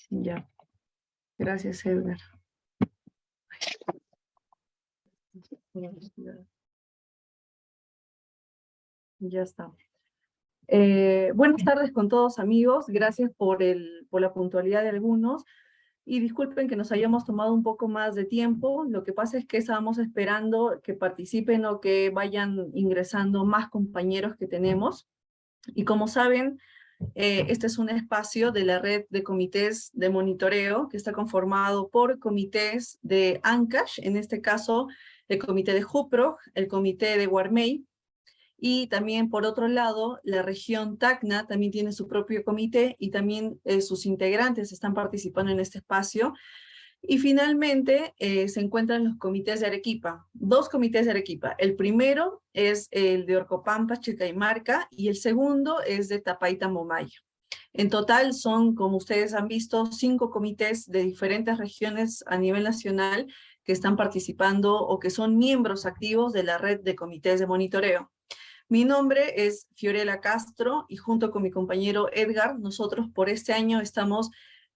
Ya, gracias, Edgar. Ya está. Buenas tardes con todos, amigos. Gracias por la puntualidad de algunos. Y disculpen que nos hayamos tomado un poco más de tiempo. Lo que pasa es que estábamos esperando que participen o que vayan ingresando más compañeros que tenemos. Y como saben, este es un espacio de la red de comités de monitoreo que está conformado por comités de ANCASH, en este caso el comité de JUPRO, el comité de Guarmey, y también por otro lado la región Tacna también tiene su propio comité y también sus integrantes están participando en este espacio. Y finalmente se encuentran los comités de Arequipa, 2 comités de Arequipa. El primero es el de Orcopampa, Chicaymarca, y el segundo es de Tapaita, Momayo. En total son, como ustedes han visto, 5 comités de diferentes regiones a nivel nacional que están participando o que son miembros activos de la red de comités de monitoreo. Mi nombre es Fiorella Castro y junto con mi compañero Edgar, nosotros por este año estamos,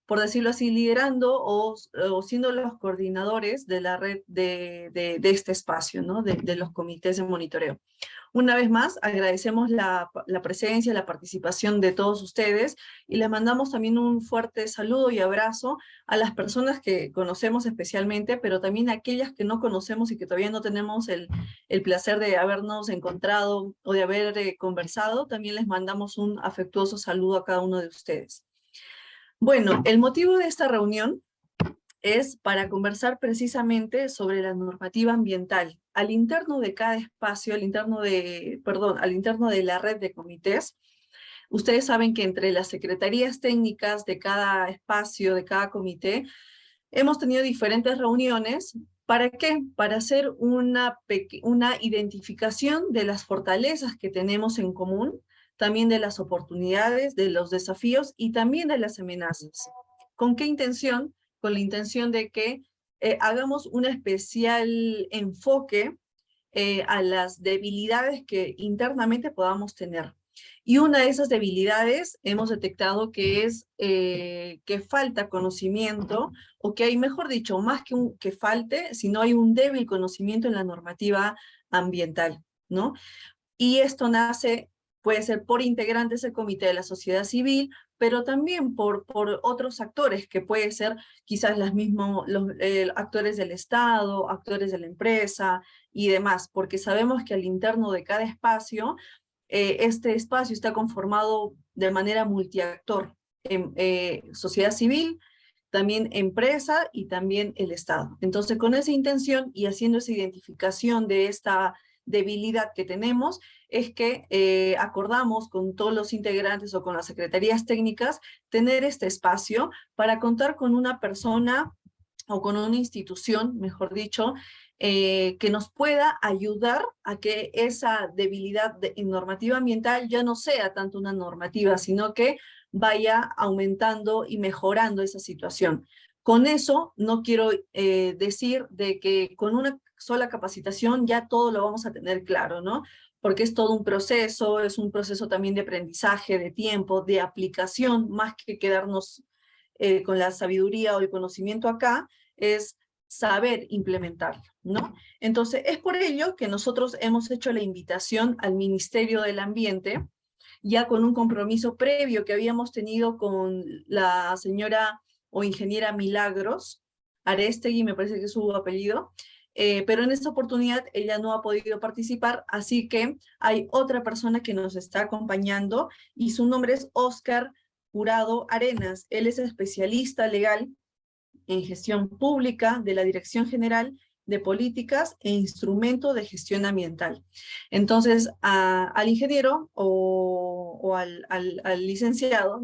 por decirlo así, liderando o siendo los coordinadores de la red de este espacio, ¿no? de los comités de monitoreo. Una vez más, agradecemos la presencia, la participación de todos ustedes y les mandamos también un fuerte saludo y abrazo a las personas que conocemos especialmente, pero también a aquellas que no conocemos y que todavía no tenemos el placer de habernos encontrado o de haber conversado. También les mandamos un afectuoso saludo a cada uno de ustedes. Bueno, el motivo de esta reunión es para conversar precisamente sobre la normativa ambiental. Al interno de cada espacio, al interno de la red de comités, ustedes saben que entre las secretarías técnicas de cada espacio, de cada comité, hemos tenido diferentes reuniones. ¿Para qué? Para hacer una identificación de las fortalezas que tenemos en común, también de las oportunidades, de los desafíos y también de las amenazas. ¿Con qué intención? Con la intención de que hagamos un especial enfoque a las debilidades que internamente podamos tener. Y una de esas debilidades hemos detectado que es que falta conocimiento, o que hay, mejor dicho, más que falte, sino hay un débil conocimiento en la normativa ambiental, ¿no? Y esto nace, puede ser por integrantes del comité de la sociedad civil, pero también por otros actores, que puede ser quizás los actores del Estado, actores de la empresa y demás, porque sabemos que al interno de cada espacio, este espacio está conformado de manera multiactor, sociedad civil, también empresa y también el Estado. Entonces, con esa intención y haciendo esa identificación de esta debilidad que tenemos, es que acordamos con todos los integrantes o con las secretarías técnicas tener este espacio para contar con una persona o con una institución, mejor dicho, que nos pueda ayudar a que esa debilidad en normativa ambiental ya no sea tanto una normativa, sino que vaya aumentando y mejorando esa situación. Con eso no quiero decir de que con una sola capacitación ya todo lo vamos a tener claro, ¿no? Porque es todo un proceso, es un proceso también de aprendizaje, de tiempo, de aplicación, más que quedarnos con la sabiduría o el conocimiento acá, es saber implementarlo, ¿no? Entonces, es por ello que nosotros hemos hecho la invitación al Ministerio del Ambiente, ya con un compromiso previo que habíamos tenido con la señora o ingeniera Milagros Arestegui, me parece que es su apellido, pero en esta oportunidad ella no ha podido participar, así que hay otra persona que nos está acompañando y su nombre es Oscar Jurado Arenas. Él es especialista legal en gestión pública de la Dirección General de Políticas e Instrumento de Gestión Ambiental. Entonces, al ingeniero o al licenciado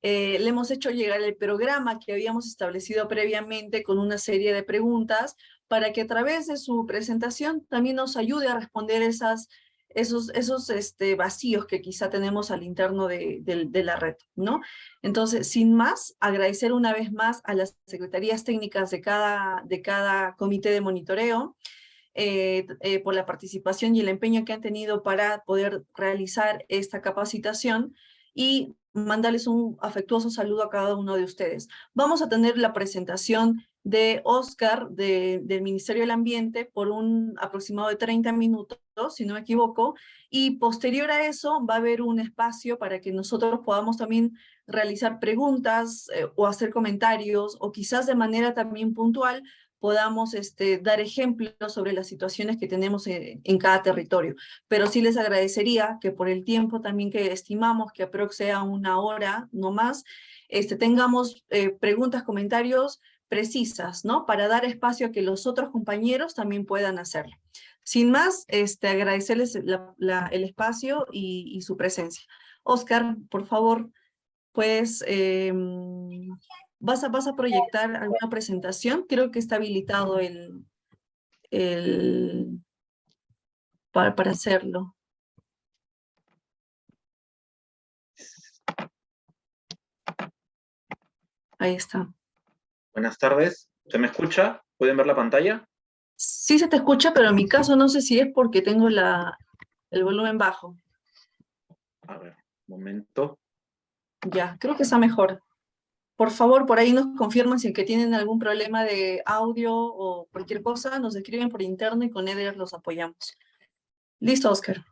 le hemos hecho llegar el programa que habíamos establecido previamente con una serie de preguntas para que a través de su presentación también nos ayude a responder esos vacíos que quizá tenemos al interno de la red, ¿no? Entonces, sin más, agradecer una vez más a las secretarías técnicas de cada comité de monitoreo por la participación y el empeño que han tenido para poder realizar esta capacitación, y mandarles un afectuoso saludo a cada uno de ustedes. Vamos a tener la presentación de Oscar del Ministerio del Ambiente por un aproximado de 30 minutos, si no me equivoco, y posterior a eso va a haber un espacio para que nosotros podamos también realizar preguntas o hacer comentarios, o quizás de manera también puntual podamos dar ejemplos sobre las situaciones que tenemos en cada territorio. Pero sí les agradecería que por el tiempo también que estimamos, que aprox sea una hora, no más, tengamos preguntas, comentarios precisas, ¿no? Para dar espacio a que los otros compañeros también puedan hacerlo. Sin más, agradecerles el espacio y su presencia. Oscar, por favor, pues, ¿vas a proyectar alguna presentación? Creo que está habilitado el, para hacerlo. Ahí está. Buenas tardes. ¿Se me escucha? ¿Pueden ver la pantalla? Sí se te escucha, pero en mi caso no sé si es porque tengo el volumen bajo. A ver, un momento. Ya, creo que está mejor. Por favor, por ahí nos confirman si es que tienen algún problema de audio o cualquier cosa, nos escriben por interno y con Eder los apoyamos. Listo, Oscar.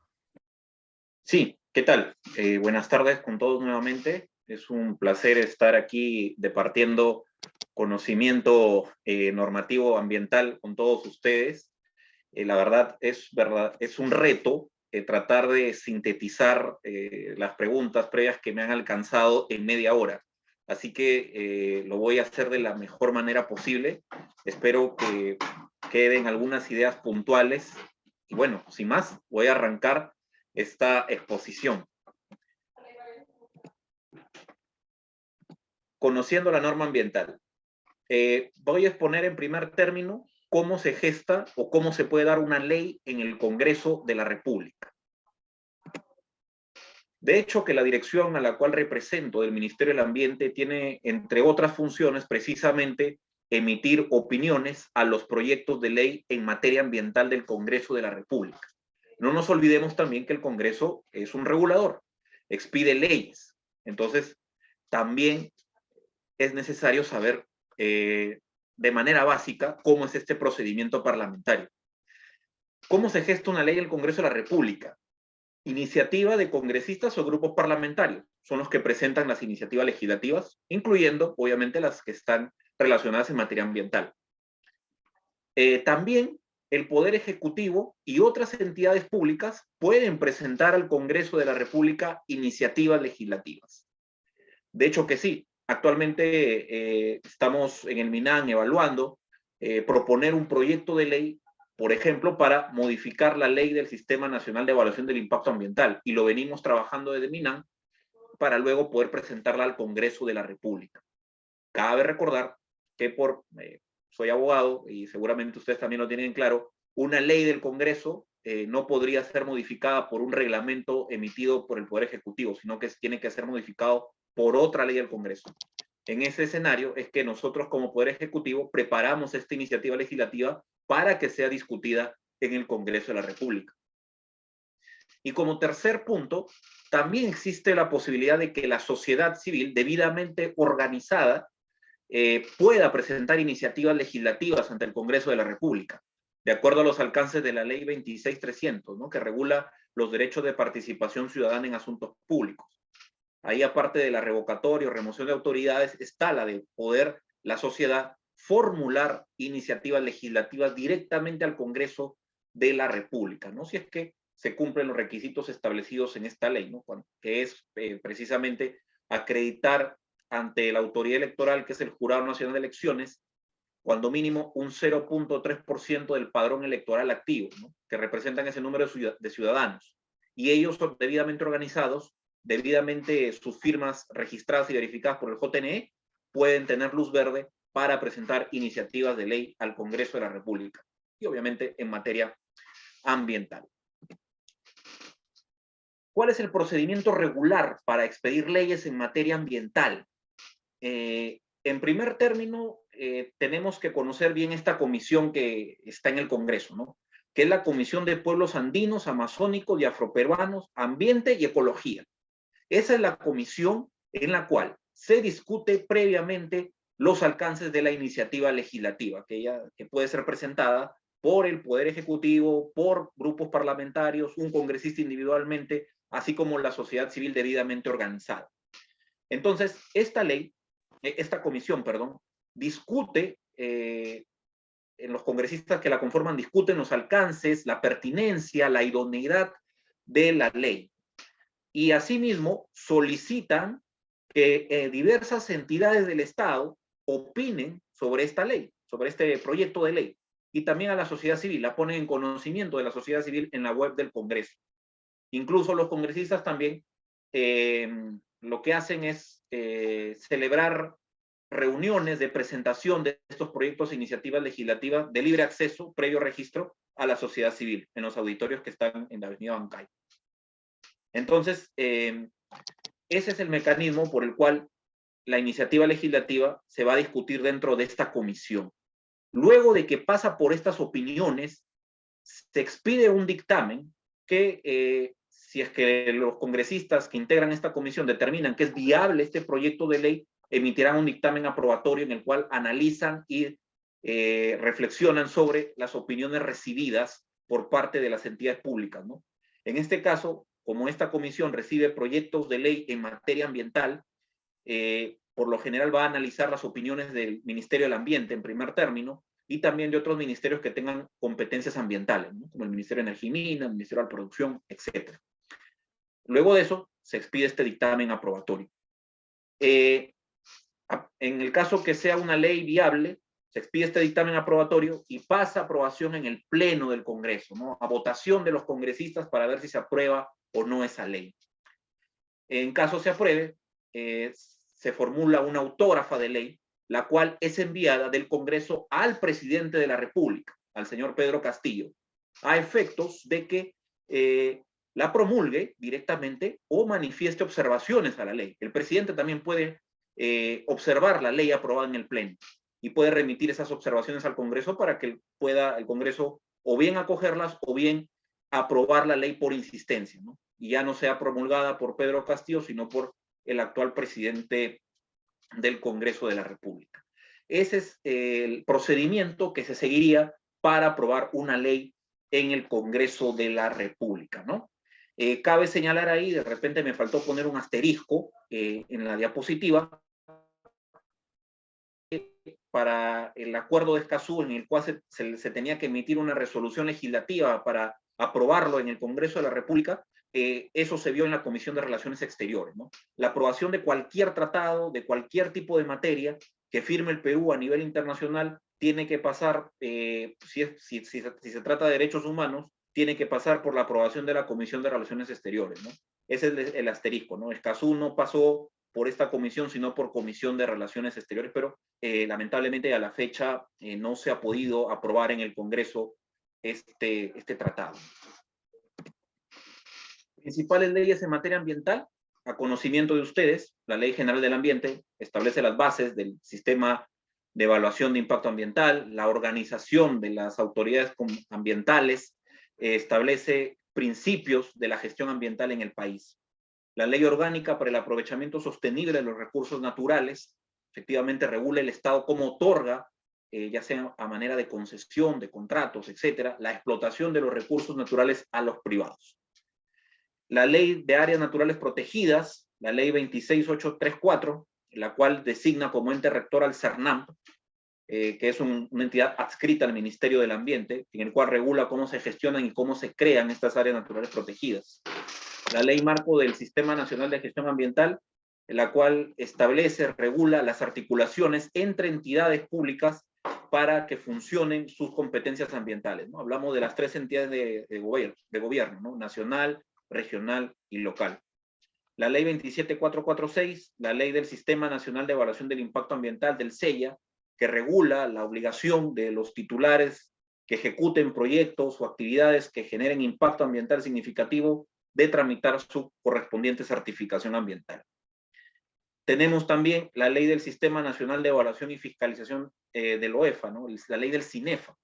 Sí, ¿qué tal? Buenas tardes con todos nuevamente. Es un placer estar aquí departiendo conocimiento normativo ambiental con todos ustedes. La verdad, es un reto tratar de sintetizar las preguntas previas que me han alcanzado en media hora. Así que lo voy a hacer de la mejor manera posible. Espero que queden algunas ideas puntuales. Y bueno, sin más, voy a arrancar esta exposición. Conociendo la norma ambiental. Voy a exponer en primer término cómo se gesta o cómo se puede dar una ley en el Congreso de la República. De hecho, que la dirección a la cual represento del Ministerio del Ambiente tiene, entre otras funciones, precisamente emitir opiniones a los proyectos de ley en materia ambiental del Congreso de la República. No nos olvidemos también que el Congreso es un regulador, expide leyes. Entonces, también es necesario saber de manera básica cómo es este procedimiento parlamentario. ¿Cómo se gesta una ley en el Congreso de la República? Iniciativa de congresistas o grupos parlamentarios. Son los que presentan las iniciativas legislativas, incluyendo, obviamente, las que están relacionadas en materia ambiental. También el Poder Ejecutivo y otras entidades públicas pueden presentar al Congreso de la República iniciativas legislativas. De hecho que sí, actualmente estamos en el MINAN evaluando proponer un proyecto de ley, por ejemplo, para modificar la ley del Sistema Nacional de Evaluación del Impacto Ambiental, y lo venimos trabajando desde MINAN para luego poder presentarla al Congreso de la República. Cabe recordar que soy abogado y seguramente ustedes también lo tienen claro, una ley del Congreso no podría ser modificada por un reglamento emitido por el Poder Ejecutivo, sino que tiene que ser modificado por otra ley del Congreso. En ese escenario es que nosotros como Poder Ejecutivo preparamos esta iniciativa legislativa para que sea discutida en el Congreso de la República. Y como tercer punto, también existe la posibilidad de que la sociedad civil debidamente organizada pueda presentar iniciativas legislativas ante el Congreso de la República, de acuerdo a los alcances de la Ley 26.300, ¿no? Que regula los derechos de participación ciudadana en asuntos públicos. Ahí, aparte de la revocatoria o remoción de autoridades, está la de poder la sociedad formular iniciativas legislativas directamente al Congreso de la República, ¿no? Si es que se cumplen los requisitos establecidos en esta ley, ¿no? Que es precisamente acreditar ante la autoridad electoral, que es el Jurado Nacional de Elecciones, cuando mínimo un 0.3% del padrón electoral activo, ¿no? Que representan ese número de ciudadanos. Y ellos son debidamente organizados, debidamente sus firmas registradas y verificadas por el JNE, pueden tener luz verde para presentar iniciativas de ley al Congreso de la República. Y obviamente en materia ambiental. ¿Cuál es el procedimiento regular para expedir leyes en materia ambiental? En primer término, tenemos que conocer bien esta comisión que está en el Congreso, ¿no? Que es la Comisión de Pueblos Andinos, Amazónicos y Afroperuanos, Ambiente y Ecología. Esa es la comisión en la cual se discute previamente los alcances de la iniciativa legislativa, que puede ser presentada por el Poder Ejecutivo, por grupos parlamentarios, un congresista individualmente, así como la sociedad civil debidamente organizada. Entonces, esta comisión, discute, en los congresistas que la conforman, discuten los alcances, la pertinencia, la idoneidad de la ley. Y asimismo solicitan que diversas entidades del Estado opinen sobre esta ley, sobre este proyecto de ley, y también a la sociedad civil, la ponen en conocimiento de la sociedad civil en la web del Congreso. Incluso los congresistas también lo que hacen es celebrar reuniones de presentación de estos proyectos e iniciativas legislativas de libre acceso, previo registro a la sociedad civil, en los auditorios que están en la avenida Bancay. Entonces, ese es el mecanismo por el cual la iniciativa legislativa se va a discutir dentro de esta comisión. Luego de que pasa por estas opiniones, se expide un dictamen que, si es que los congresistas que integran esta comisión determinan que es viable este proyecto de ley, emitirán un dictamen aprobatorio en el cual analizan y reflexionan sobre las opiniones recibidas por parte de las entidades públicas, ¿no? En este caso, como esta comisión recibe proyectos de ley en materia ambiental, por lo general va a analizar las opiniones del Ministerio del Ambiente en primer término y también de otros ministerios que tengan competencias ambientales, ¿no? Como el Ministerio de Energía y Minas, el Ministerio de la Producción, etc. Luego de eso, se expide este dictamen aprobatorio. En el caso que sea una ley viable, se expide este dictamen aprobatorio y pasa a aprobación en el Pleno del Congreso, ¿no? A votación de los congresistas para ver si se aprueba o no esa ley. En caso se apruebe, se formula una autógrafa de ley, la cual es enviada del Congreso al presidente de la República, al señor Pedro Castillo, a efectos de que la promulgue directamente o manifieste observaciones a la ley. El presidente también puede observar la ley aprobada en el Pleno y puede remitir esas observaciones al Congreso para que pueda el Congreso o bien acogerlas o bien aprobar la ley por insistencia, ¿no? Y ya no sea promulgada por Pedro Castillo, sino por el actual presidente del Congreso de la República. Ese es el procedimiento que se seguiría para aprobar una ley en el Congreso de la República, ¿no? Cabe señalar ahí, de repente me faltó poner un asterisco en la diapositiva, para el acuerdo de Escazú, en el cual se tenía que emitir una resolución legislativa para aprobarlo en el Congreso de la República, eso se vio en la Comisión de Relaciones Exteriores, ¿no? La aprobación de cualquier tratado, de cualquier tipo de materia que firme el Perú a nivel internacional, tiene que pasar, si se trata de derechos humanos, tiene que pasar por la aprobación de la Comisión de Relaciones Exteriores, ¿no? Ese es el asterisco, ¿no? Escazú no pasó por esta comisión, sino por Comisión de Relaciones Exteriores, pero lamentablemente a la fecha no se ha podido aprobar en el Congreso este tratado. Principales leyes en materia ambiental, a conocimiento de ustedes, la Ley General del Ambiente establece las bases del sistema de evaluación de impacto ambiental, la organización de las autoridades ambientales, establece principios de la gestión ambiental en el país. La Ley Orgánica para el Aprovechamiento Sostenible de los Recursos Naturales efectivamente regula el Estado cómo otorga, ya sea a manera de concesión, de contratos, etcétera, la explotación de los recursos naturales a los privados. La Ley de Áreas Naturales Protegidas, la Ley 26834, la cual designa como ente rector al CERNAM, que es una entidad adscrita al Ministerio del Ambiente, en el cual regula cómo se gestionan y cómo se crean estas áreas naturales protegidas. La Ley Marco del Sistema Nacional de Gestión Ambiental, en la cual establece, regula las articulaciones entre entidades públicas para que funcionen sus competencias ambientales, ¿no? Hablamos de las tres entidades de gobierno, ¿no? Nacional, regional y local. La Ley 27446, la Ley del Sistema Nacional de Evaluación del Impacto Ambiental, del SEIA, que regula la obligación de los titulares que ejecuten proyectos o actividades que generen impacto ambiental significativo de tramitar su correspondiente certificación ambiental. Tenemos también la Ley del Sistema Nacional de Evaluación y Fiscalización del OEFA, ¿no? La Ley del CINEFA.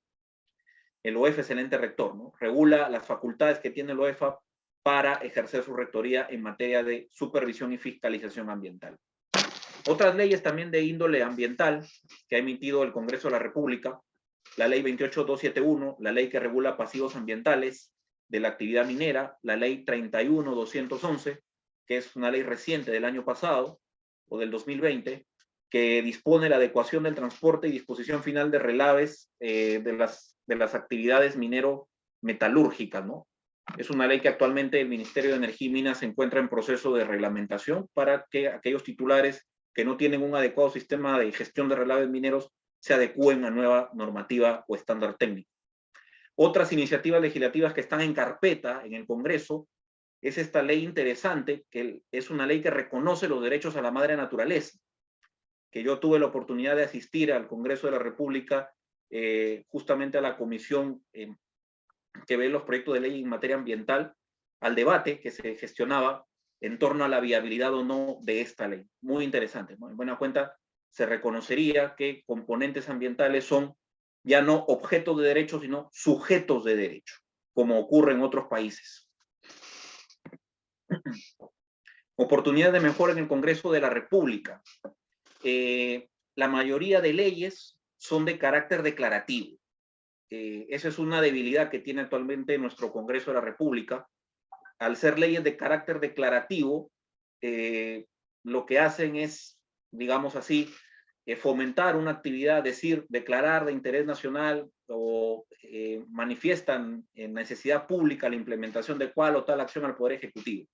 El OEFA es el ente rector, ¿no? Regula las facultades que tiene el OEFA para ejercer su rectoría en materia de supervisión y fiscalización ambiental. Otras leyes también de índole ambiental que ha emitido el Congreso de la República: la ley 28271, la ley que regula pasivos ambientales de la actividad minera, la ley 31211, que es una ley reciente del año pasado o del 2020, que dispone la adecuación del transporte y disposición final de relaves de las actividades minero-metalúrgicas, ¿no? Es una ley que actualmente el Ministerio de Energía y Minas se encuentra en proceso de reglamentación para que aquellos titulares que no tienen un adecuado sistema de gestión de relaves mineros se adecúen a nueva normativa o estándar técnico. Otras iniciativas legislativas que están en carpeta en el Congreso es esta ley interesante, que es una ley que reconoce los derechos a la madre naturaleza, que yo tuve la oportunidad de asistir al Congreso de la República, justamente a la comisión que ve los proyectos de ley en materia ambiental, al debate que se gestionaba en torno a la viabilidad o no de esta ley. Muy interesante, ¿no? En buena cuenta, se reconocería que componentes ambientales son ya no objetos de derecho, sino sujetos de derecho, como ocurre en otros países. Oportunidades de mejora en el Congreso de la República. La mayoría de leyes son de carácter declarativo. Esa es una debilidad que tiene actualmente nuestro Congreso de la República. Al ser leyes de carácter declarativo, lo que hacen es, digamos así, fomentar una actividad, declarar de interés nacional o manifiestan en necesidad pública la implementación de cual o tal acción al Poder Ejecutivo.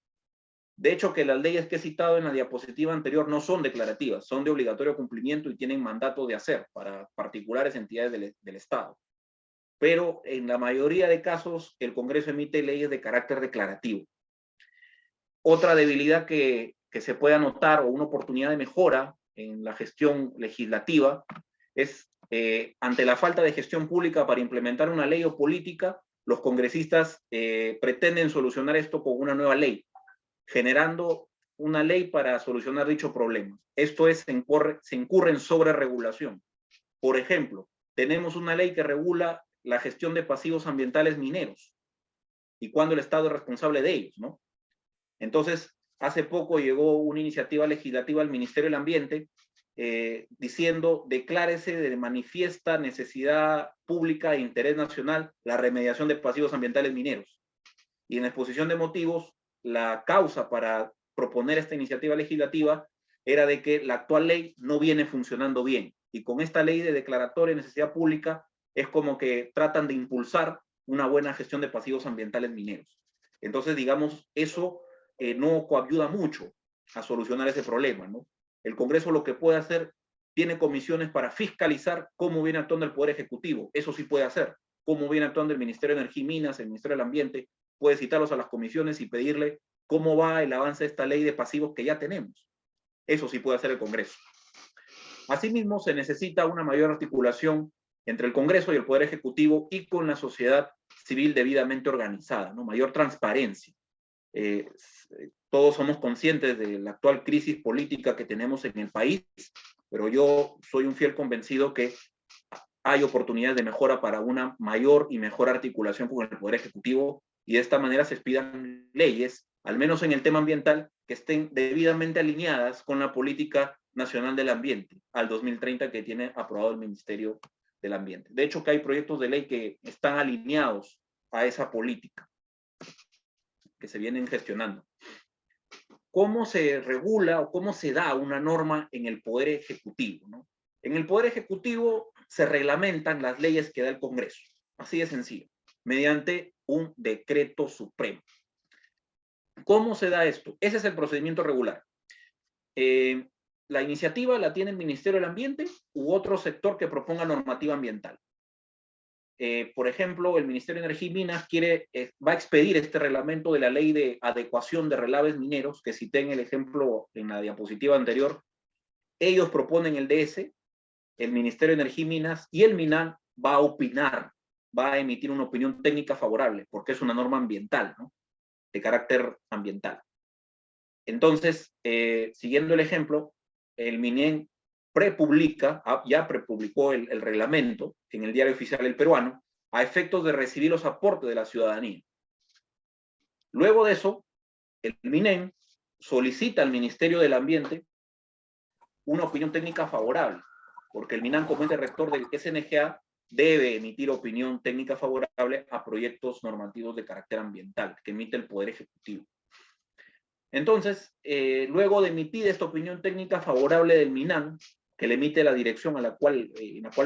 De hecho, que las leyes que he citado en la diapositiva anterior no son declarativas, son de obligatorio cumplimiento y tienen mandato de hacer para particulares entidades del Estado. Pero en la mayoría de casos el Congreso emite leyes de carácter declarativo. Otra debilidad que se puede anotar o una oportunidad de mejora en la gestión legislativa es ante la falta de gestión pública para implementar una ley o política, los congresistas pretenden solucionar esto con una nueva ley, generando una ley para solucionar dicho problema. Esto es, se incurre en sobreregulación. Por ejemplo, tenemos una ley que regula la gestión de pasivos ambientales mineros y cuando el Estado es responsable de ellos, ¿no? Entonces, hace poco llegó una iniciativa legislativa al Ministerio del Ambiente diciendo: declárese de manifiesta necesidad pública e interés nacional la remediación de pasivos ambientales mineros. Y en la exposición de motivos, la causa para proponer esta iniciativa legislativa era de que la actual ley no viene funcionando bien. Y con esta ley de declaratoria de necesidad pública es como que tratan de impulsar una buena gestión de pasivos ambientales mineros. Entonces, digamos, eso no coayuda mucho a solucionar ese problema, ¿no? El Congreso lo que puede hacer, tiene comisiones para fiscalizar cómo viene actuando el Poder Ejecutivo, eso sí puede hacer, cómo viene actuando el Ministerio de Energía y Minas, el Ministerio del Ambiente, puede citarlos a las comisiones y pedirle cómo va el avance de esta ley de pasivos que ya tenemos. Eso sí puede hacer el Congreso. Asimismo, se necesita una mayor articulación entre el Congreso y el Poder Ejecutivo y con la sociedad civil debidamente organizada, ¿no? Mayor transparencia. Todos somos conscientes de la actual crisis política que tenemos en el país, pero yo soy un fiel convencido que hay oportunidades de mejora para una mayor y mejor articulación con el Poder Ejecutivo y de esta manera se expidan leyes, al menos en el tema ambiental, que estén debidamente alineadas con la política nacional del ambiente al 2030 que tiene aprobado el Ministerio del Ambiente. De hecho, que hay proyectos de ley que están alineados a esa política que se vienen gestionando. ¿Cómo se regula o cómo se da una norma en el Poder Ejecutivo, ¿no? En el Poder Ejecutivo se reglamentan las leyes que da el Congreso, así de sencillo, mediante un decreto supremo. ¿Cómo se da esto? Ese es el procedimiento regular. La iniciativa la tiene el Ministerio del Ambiente u otro sector que proponga normativa ambiental. Por ejemplo, el Ministerio de Energía y Minas va a expedir este reglamento de la ley de adecuación de relaves mineros, que cité en el ejemplo en la diapositiva anterior. Ellos proponen el DS, el Ministerio de Energía y Minas, y el MINAM va a opinar, va a emitir una opinión técnica favorable, porque es una norma ambiental, ¿no? De carácter ambiental. Entonces, siguiendo el ejemplo, el MINEM ya prepublicó el reglamento en el Diario Oficial del Peruano a efectos de recibir los aportes de la ciudadanía. Luego de eso, el MINEM solicita al Ministerio del Ambiente una opinión técnica favorable, porque el MINAM, como ente rector del SNGA, debe emitir opinión técnica favorable a proyectos normativos de carácter ambiental que emite el Poder Ejecutivo. Entonces, luego de emitir esta opinión técnica favorable del MINAM, que le emite la dirección en la cual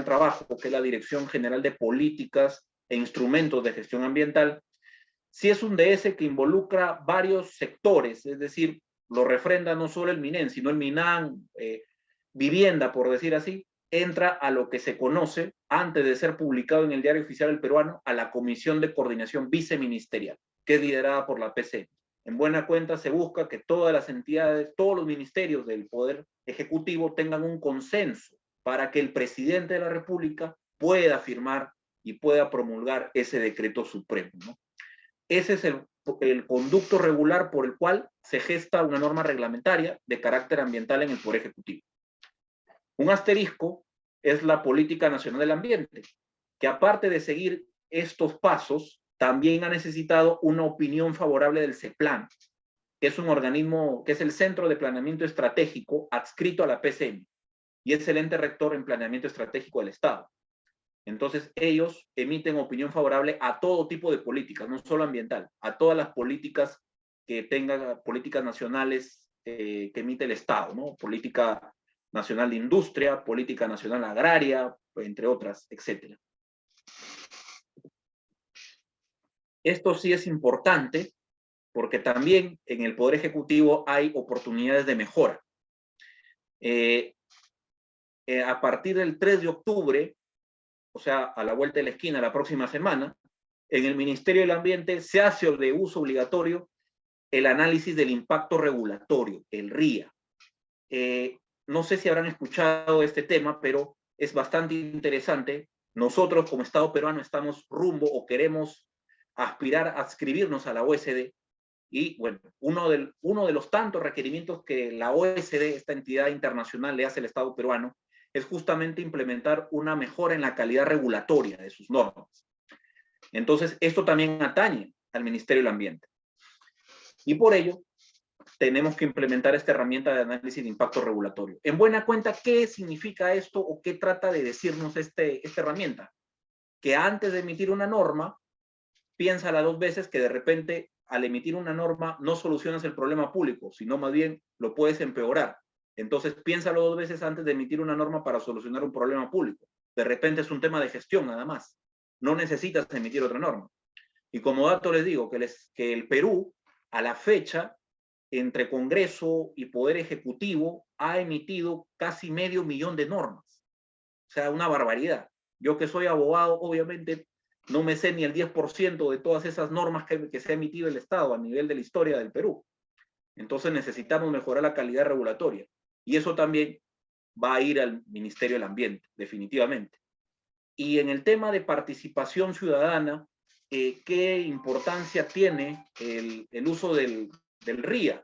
trabajo, que es la Dirección General de Políticas e Instrumentos de Gestión Ambiental, si es un DS que involucra varios sectores, es decir, lo refrenda no solo el MINEM, sino el MINAM, vivienda, por decir así, entra a lo que se conoce, antes de ser publicado en el Diario Oficial del Peruano, a la Comisión de Coordinación Viceministerial, que es liderada por la PC. En buena cuenta se busca que todas las entidades, todos los ministerios del Poder Ejecutivo tengan un consenso para que el presidente de la República pueda firmar y pueda promulgar ese decreto supremo, ¿no? Ese es el conducto regular por el cual se gesta una norma reglamentaria de carácter ambiental en el Poder Ejecutivo. Un asterisco es la Política Nacional del Ambiente, que aparte de seguir estos pasos, también ha necesitado una opinión favorable del CEPLAN, que es un organismo, que es el Centro de Planeamiento Estratégico adscrito a la PCM, y es el ente rector en planeamiento estratégico del Estado. Entonces, ellos emiten opinión favorable a todo tipo de políticas, no solo ambiental, a todas las políticas que tengan políticas nacionales que emite el Estado, ¿no? Política nacional de industria, política nacional agraria, entre otras, etc. Esto sí es importante porque también en el Poder Ejecutivo hay oportunidades de mejora. A partir del 3 de octubre, o sea, a la vuelta de la esquina, la próxima semana, en el Ministerio del Ambiente se hace de uso obligatorio el análisis del impacto regulatorio, el RIA. No sé si habrán escuchado este tema, pero es bastante interesante. Nosotros como Estado peruano estamos rumbo o queremos aspirar a adscribirnos a la OSD. Y bueno, uno de los tantos requerimientos que la OSD, esta entidad internacional, le hace al Estado peruano, es justamente implementar una mejora en la calidad regulatoria de sus normas. Entonces, esto también atañe al Ministerio del Ambiente. Y por ello, tenemos que implementar esta herramienta de análisis de impacto regulatorio. En buena cuenta, ¿qué significa esto o qué trata de decirnos esta herramienta? Que antes de emitir una norma, piénsala dos veces, que de repente al emitir una norma no solucionas el problema público, sino más bien lo puedes empeorar. Entonces piénsalo dos veces antes de emitir una norma para solucionar un problema público. De repente es un tema de gestión nada más. No necesitas emitir otra norma. Y como dato les digo que el Perú, a la fecha, entre Congreso y Poder Ejecutivo, ha emitido casi 500.000 de normas. O sea, una barbaridad. Yo que soy abogado, obviamente, no me sé ni el 10% de todas esas normas que se ha emitido el Estado a nivel de la historia del Perú. Entonces necesitamos mejorar la calidad regulatoria. Y eso también va a ir al Ministerio del Ambiente, definitivamente. Y en el tema de participación ciudadana, ¿qué importancia tiene el uso del RIA?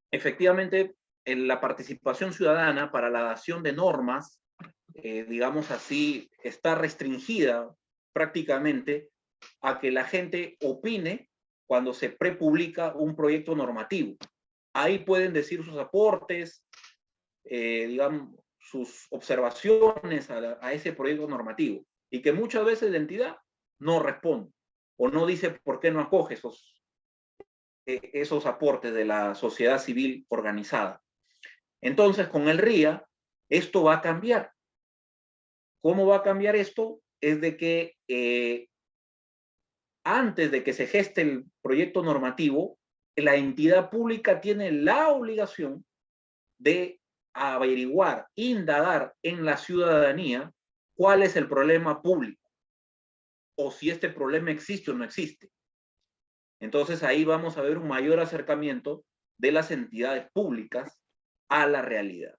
Efectivamente, la participación ciudadana para la dación de normas, digamos así, está restringida prácticamente a que la gente opine cuando se prepublica un proyecto normativo. Ahí pueden decir sus aportes, digamos, sus observaciones a ese proyecto normativo, y que muchas veces la entidad no responde o no dice por qué no acoge esos aportes de la sociedad civil organizada. Entonces, con el RIA, esto va a cambiar. ¿Cómo va a cambiar esto? Es de que antes de que se geste el proyecto normativo, la entidad pública tiene la obligación de averiguar, indagar en la ciudadanía cuál es el problema público o si este problema existe o no existe. Entonces ahí vamos a ver un mayor acercamiento de las entidades públicas a la realidad.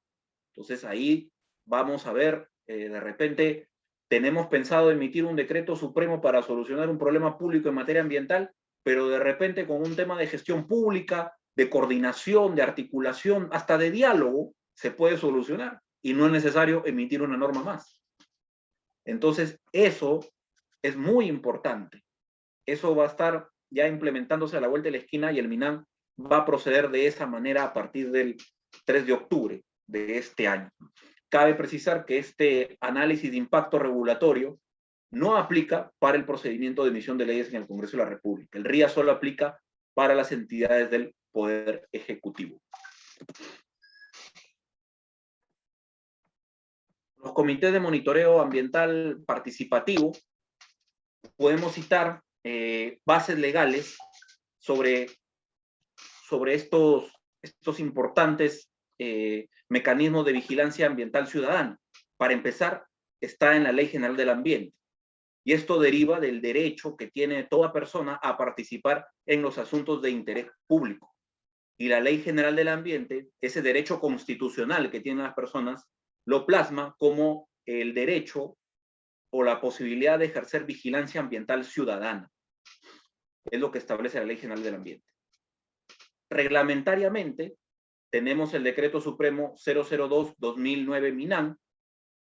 Entonces ahí vamos a ver, de repente tenemos pensado emitir un decreto supremo para solucionar un problema público en materia ambiental, pero de repente con un tema de gestión pública, de coordinación, de articulación, hasta de diálogo, se puede solucionar y no es necesario emitir una norma más. Entonces eso es muy importante. eso va a estar ya implementándose a la vuelta de la esquina y el MINAM va a proceder de esa manera a partir del 3 de octubre de este año. Cabe precisar que este análisis de impacto regulatorio no aplica para el procedimiento de emisión de leyes en el Congreso de la República. El RIA solo aplica para las entidades del Poder Ejecutivo. Los comités de monitoreo ambiental participativo, podemos citar bases legales sobre estos importantes mecanismos de vigilancia ambiental ciudadana. Para empezar, está en la Ley General del Ambiente. Y esto deriva del derecho que tiene toda persona a participar en los asuntos de interés público. Y la Ley General del Ambiente, ese derecho constitucional que tienen las personas, lo plasma como el derecho o la posibilidad de ejercer vigilancia ambiental ciudadana. Es lo que establece la Ley General del Ambiente. Reglamentariamente, tenemos el Decreto Supremo 002-2009 MINAM,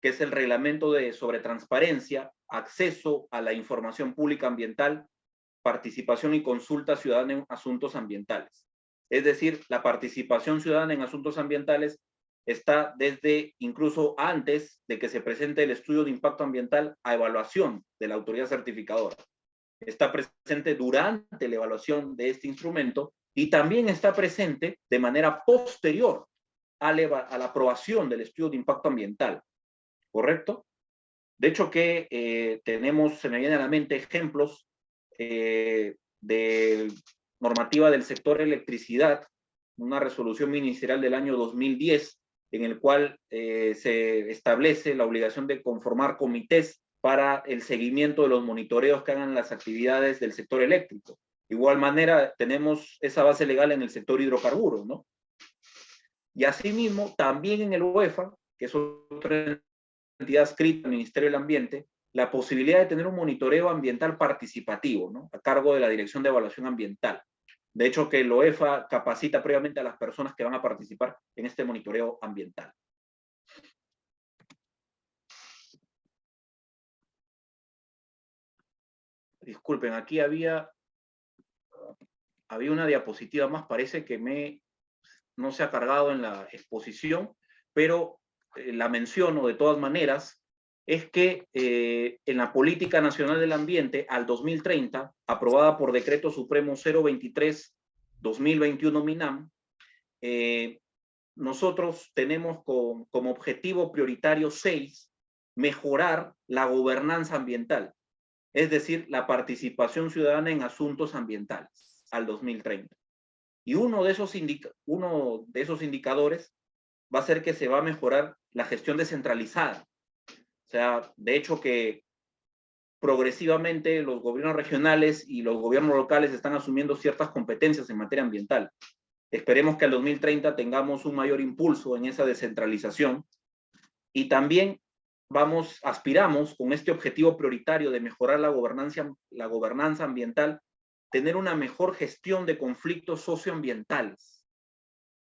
que es el reglamento sobre transparencia, acceso a la información pública ambiental, participación y consulta ciudadana en asuntos ambientales. Es decir, la participación ciudadana en asuntos ambientales está desde incluso antes de que se presente el estudio de impacto ambiental a evaluación de la autoridad certificadora. Está presente durante la evaluación de este instrumento y también está presente de manera posterior a la aprobación del estudio de impacto ambiental. ¿Correcto? De hecho que se me vienen a la mente ejemplos de normativa del sector electricidad, una resolución ministerial del año 2010, en el cual se establece la obligación de conformar comités para el seguimiento de los monitoreos que hagan las actividades del sector eléctrico. De igual manera, tenemos esa base legal en el sector hidrocarburos, ¿no? Y asimismo, también en el UEFA, que es otra entidad adscrita al Ministerio del Ambiente, la posibilidad de tener un monitoreo ambiental participativo, ¿no? A cargo de la Dirección de Evaluación Ambiental. De hecho, que el OEFA capacita previamente a las personas que van a participar en este monitoreo ambiental. Disculpen, aquí había una diapositiva más, parece que no se ha cargado en la exposición, pero la menciono de todas maneras, es que en la Política Nacional del Ambiente al 2030, aprobada por Decreto Supremo 023-2021 MINAM, nosotros tenemos como objetivo prioritario 6, mejorar la gobernanza ambiental, es decir, la participación ciudadana en asuntos ambientales al 2030. Y uno de esos indicadores va a ser que se va a mejorar la gestión descentralizada. O sea, de hecho que progresivamente los gobiernos regionales y los gobiernos locales están asumiendo ciertas competencias en materia ambiental. Esperemos que al 2030 tengamos un mayor impulso en esa descentralización y también aspiramos con este objetivo prioritario de mejorar la gobernanza ambiental, tener una mejor gestión de conflictos socioambientales.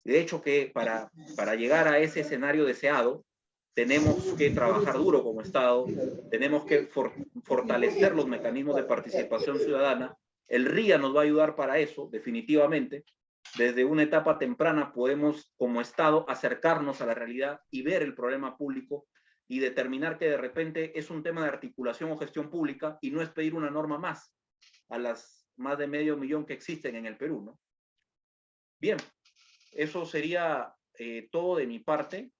De hecho que para llegar a ese escenario deseado, tenemos que trabajar duro como Estado, tenemos que fortalecer los mecanismos de participación ciudadana. El RIA nos va a ayudar para eso, definitivamente. Desde una etapa temprana podemos, como Estado, acercarnos a la realidad y ver el problema público y determinar que de repente es un tema de articulación o gestión pública y no es pedir una norma más a las más de 500.000 que existen en el Perú, ¿no? Bien, eso sería todo de mi parte.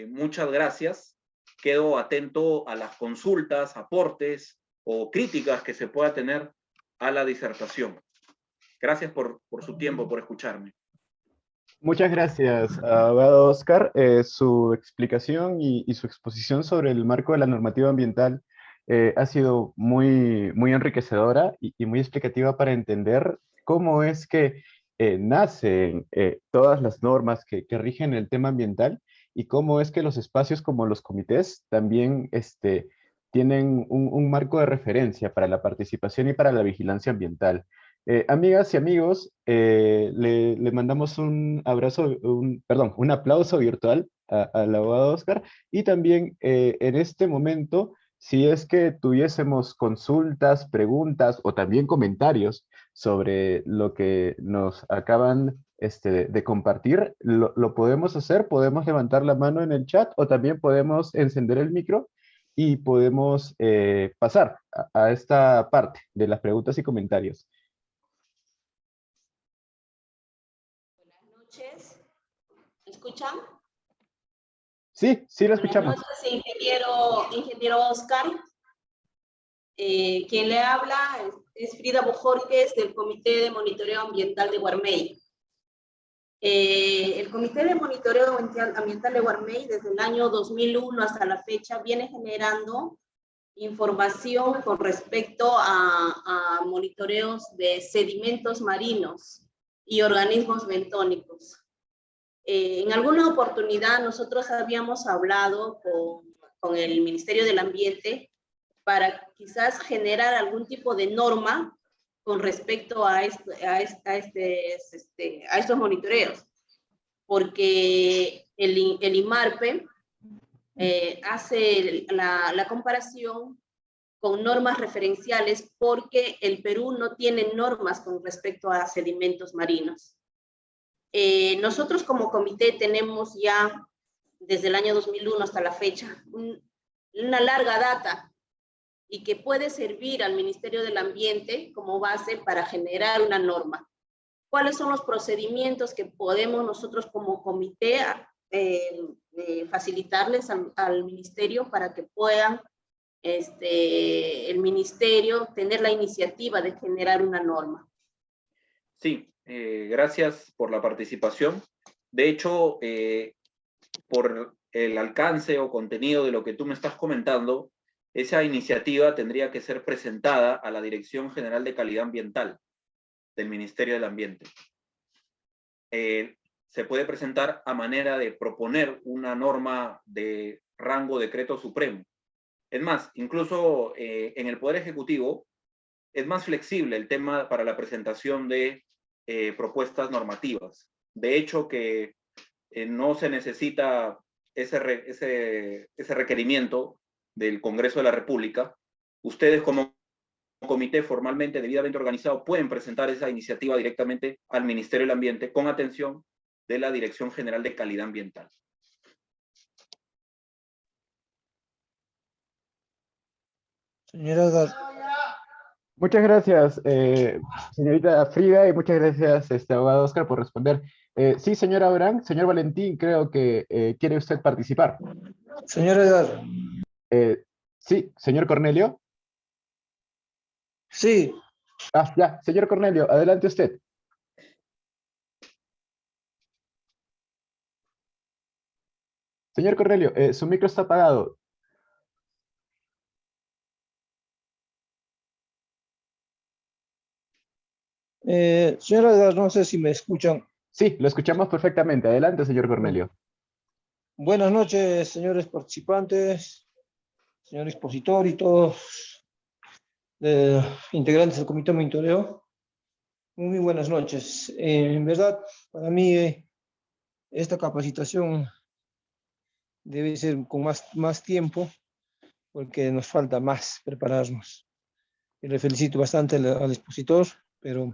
Muchas gracias. Quedo atento a las consultas, aportes o críticas que se pueda tener a la disertación. Gracias por su tiempo, por escucharme. Muchas gracias, abogado Oscar. Su explicación y su exposición sobre el marco de la normativa ambiental ha sido muy enriquecedora y muy explicativa para entender cómo es que nacen todas las normas que rigen el tema ambiental y cómo es que los espacios como los comités también tienen un marco de referencia para la participación y para la vigilancia ambiental. Amigas y amigos, le mandamos un abrazo, un aplauso virtual al abogado Oscar y también en este momento si es que tuviésemos consultas, preguntas o también comentarios sobre lo que nos acaban de compartir, lo podemos hacer, podemos levantar la mano en el chat o también podemos encender el micro y podemos pasar a esta parte de las preguntas y comentarios. Buenas noches. ¿Me escuchan? Sí, sí lo Buenas escuchamos. noches, ingeniero Oscar. Quien le habla es Frida Bojorquez del Comité de Monitoreo Ambiental de Guarmey. El Comité de Monitoreo Ambiental de Guarmey desde el año 2001 hasta la fecha viene generando información con respecto a monitoreos de sedimentos marinos y organismos bentónicos. En alguna oportunidad nosotros habíamos hablado con el Ministerio del Ambiente para quizás generar algún tipo de norma con respecto a estos monitoreos, porque el IMARPE hace la comparación con normas referenciales porque el Perú no tiene normas con respecto a sedimentos marinos. Nosotros como comité tenemos ya desde el año 2001 hasta la fecha una larga data y que puede servir al Ministerio del Ambiente como base para generar una norma. ¿Cuáles son los procedimientos que podemos nosotros como comité facilitarles al Ministerio para que puedan el Ministerio tener la iniciativa de generar una norma? Sí, gracias por la participación. De hecho, por el alcance o contenido de lo que tú me estás comentando, esa iniciativa tendría que ser presentada a la Dirección General de Calidad Ambiental del Ministerio del Ambiente. Se puede presentar a manera de proponer una norma de rango decreto supremo. Es más, incluso en el Poder Ejecutivo es más flexible el tema para la presentación de propuestas normativas. De hecho, que no se necesita ese requerimiento del Congreso de la República. Ustedes como comité formalmente, debidamente organizado, pueden presentar esa iniciativa directamente al Ministerio del Ambiente con atención de la Dirección General de Calidad Ambiental. Señora Edgar. Muchas gracias, señorita Frida, y muchas gracias, abogado Oscar, por responder. Sí, señora Abraham, señor Valentín, creo que quiere usted participar. Señora Edgar. Sí, señor Cornelio. Sí. Ah, ya, señor Cornelio, adelante usted. Señor Cornelio, su micro está apagado. Señora Edgar, no sé si me escuchan. Sí, lo escuchamos perfectamente. Adelante, señor Cornelio. Buenas noches, señores participantes, señor expositor y todos integrantes del Comité de Monitoreo. Muy buenas noches. En verdad, para mí, esta capacitación debe ser con más tiempo, porque nos falta más prepararnos. Y le felicito bastante al expositor, pero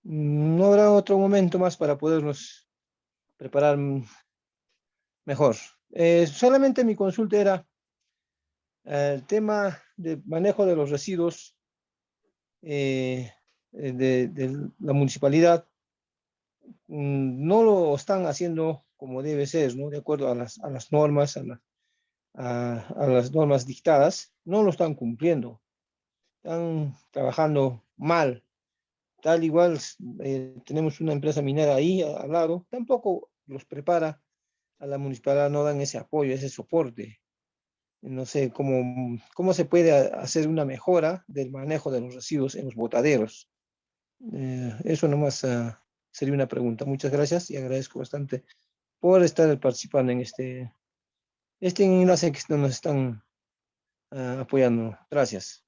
no habrá otro momento más para podernos preparar mejor. Solamente mi consulta era el tema de manejo de los residuos de la municipalidad. No lo están haciendo como debe ser, ¿no? De acuerdo a las normas, a las normas dictadas, no lo están cumpliendo. Están trabajando mal. Tal igual, tenemos una empresa minera ahí al lado, tampoco los prepara a la municipalidad, no dan ese apoyo, ese soporte. No sé cómo se puede hacer una mejora del manejo de los residuos en los botaderos. Eso nomás sería una pregunta. Muchas gracias y agradezco bastante por estar participando en este enlace que nos están apoyando. Gracias.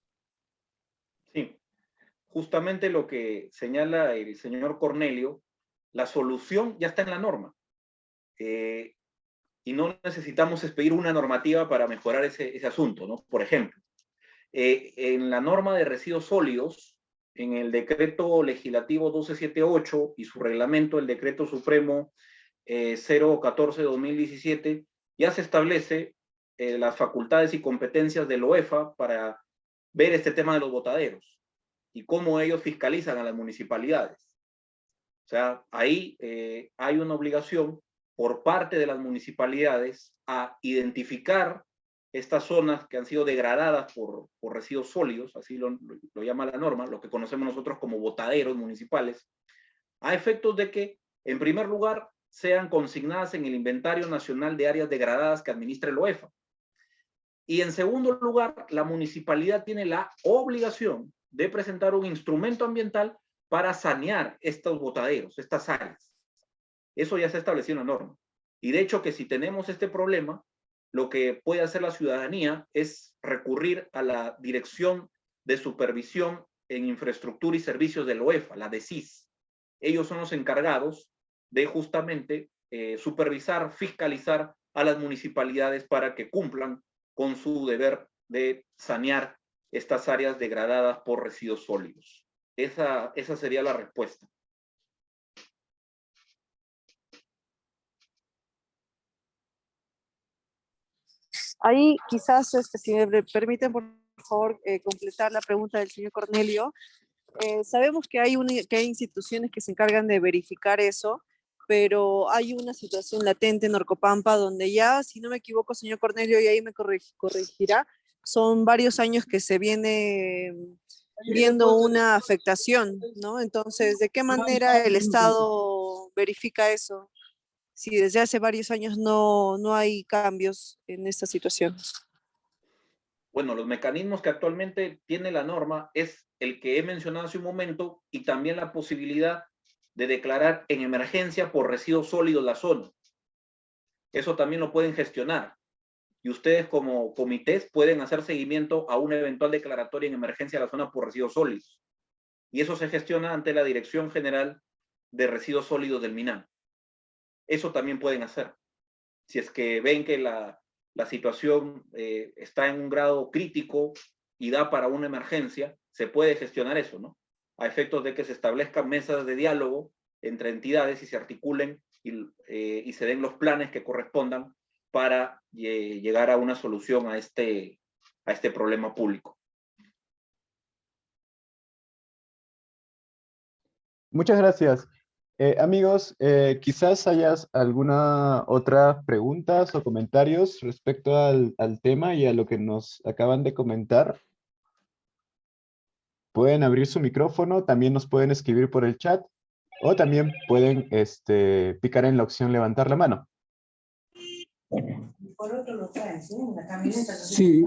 Sí, justamente lo que señala el señor Cornelio, la solución ya está en la norma. y no necesitamos expedir una normativa para mejorar ese asunto, ¿no? Por ejemplo, en la norma de residuos sólidos, en el decreto legislativo 1278 y su reglamento, el decreto supremo 014-2017, ya se establece las facultades y competencias del OEFA para ver este tema de los botaderos y cómo ellos fiscalizan a las municipalidades. O sea, ahí hay una obligación por parte de las municipalidades a identificar estas zonas que han sido degradadas por residuos sólidos, así lo llama la norma, lo que conocemos nosotros como botaderos municipales, a efectos de que, en primer lugar, sean consignadas en el Inventario Nacional de Áreas Degradadas que administra el OEFA. Y en segundo lugar, la municipalidad tiene la obligación de presentar un instrumento ambiental para sanear estos botaderos, estas áreas. Eso ya se estableció en la norma. Y de hecho que si tenemos este problema, lo que puede hacer la ciudadanía es recurrir a la Dirección de Supervisión en Infraestructura y Servicios del OEFA, la DESIS. Ellos son los encargados de justamente supervisar, fiscalizar a las municipalidades para que cumplan con su deber de sanear estas áreas degradadas por residuos sólidos. Esa sería la respuesta. Ahí quizás, si me permiten, por favor, completar la pregunta del señor Cornelio. Sabemos que hay instituciones que se encargan de verificar eso, pero hay una situación latente en Orcopampa donde ya, si no me equivoco, señor Cornelio, y ahí me corregirá, son varios años que se viene viendo una afectación, ¿no? Entonces, ¿de qué manera el Estado verifica eso? Si desde hace varios años no hay cambios en esta situación. Bueno, los mecanismos que actualmente tiene la norma es el que he mencionado hace un momento y también la posibilidad de declarar en emergencia por residuos sólidos la zona. Eso también lo pueden gestionar. Y ustedes como comités pueden hacer seguimiento a una eventual declaratoria en emergencia de la zona por residuos sólidos. Y eso se gestiona ante la Dirección General de Residuos Sólidos del MINAM. Eso también pueden hacer. Si es que ven que la situación está en un grado crítico y da para una emergencia, se puede gestionar eso, ¿no? A efectos de que se establezcan mesas de diálogo entre entidades y se articulen y se den los planes que correspondan para llegar a una solución a este problema público. Muchas gracias. Amigos, quizás hayas alguna otra preguntas o comentarios respecto al tema y a lo que nos acaban de comentar. Pueden abrir su micrófono, también nos pueden escribir por el chat o también pueden picar en la opción levantar la mano. Sí,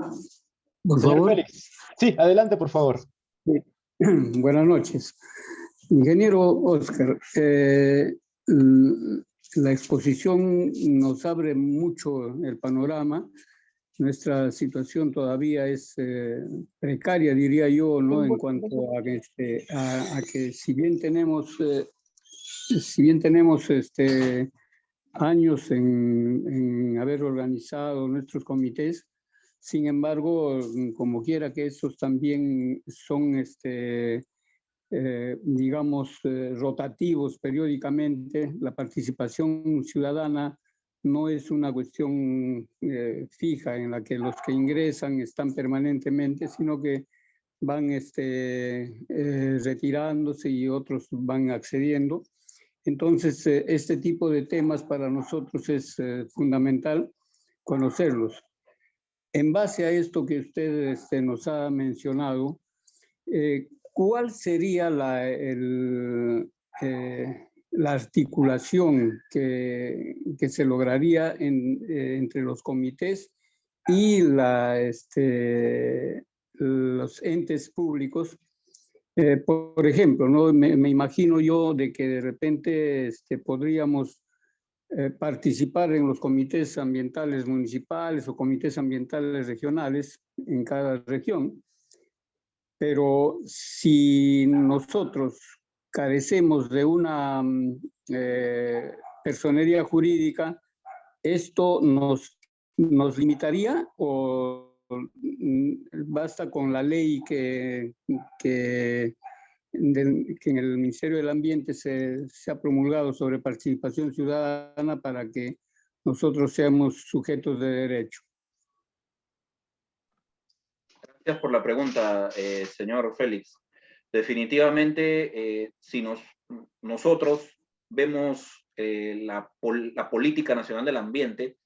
por Señor favor. Félix. Sí, adelante, por favor. Sí. Buenas noches. Ingeniero Oscar, la exposición nos abre mucho el panorama. Nuestra situación todavía es precaria, diría yo, ¿no? En cuanto a que si bien tenemos años en haber organizado nuestros comités, sin embargo, como quiera que estos también son digamos, rotativos periódicamente, la participación ciudadana no es una cuestión fija en la que los que ingresan están permanentemente, sino que van retirándose y otros van accediendo. Entonces, este tipo de temas para nosotros es fundamental conocerlos. En base a esto que usted nos ha mencionado, ¿cuál sería la articulación que se lograría entre los comités y los entes públicos? Por ejemplo, ¿no? Me imagino yo de que de repente podríamos participar en los comités ambientales municipales o comités ambientales regionales en cada región. Pero si nosotros carecemos de una personería jurídica, ¿esto nos limitaría o basta con la ley que en el Ministerio del Ambiente se ha promulgado sobre participación ciudadana para que nosotros seamos sujetos de derecho? Gracias por la pregunta, señor Félix. Definitivamente, si nosotros vemos la política nacional del ambiente,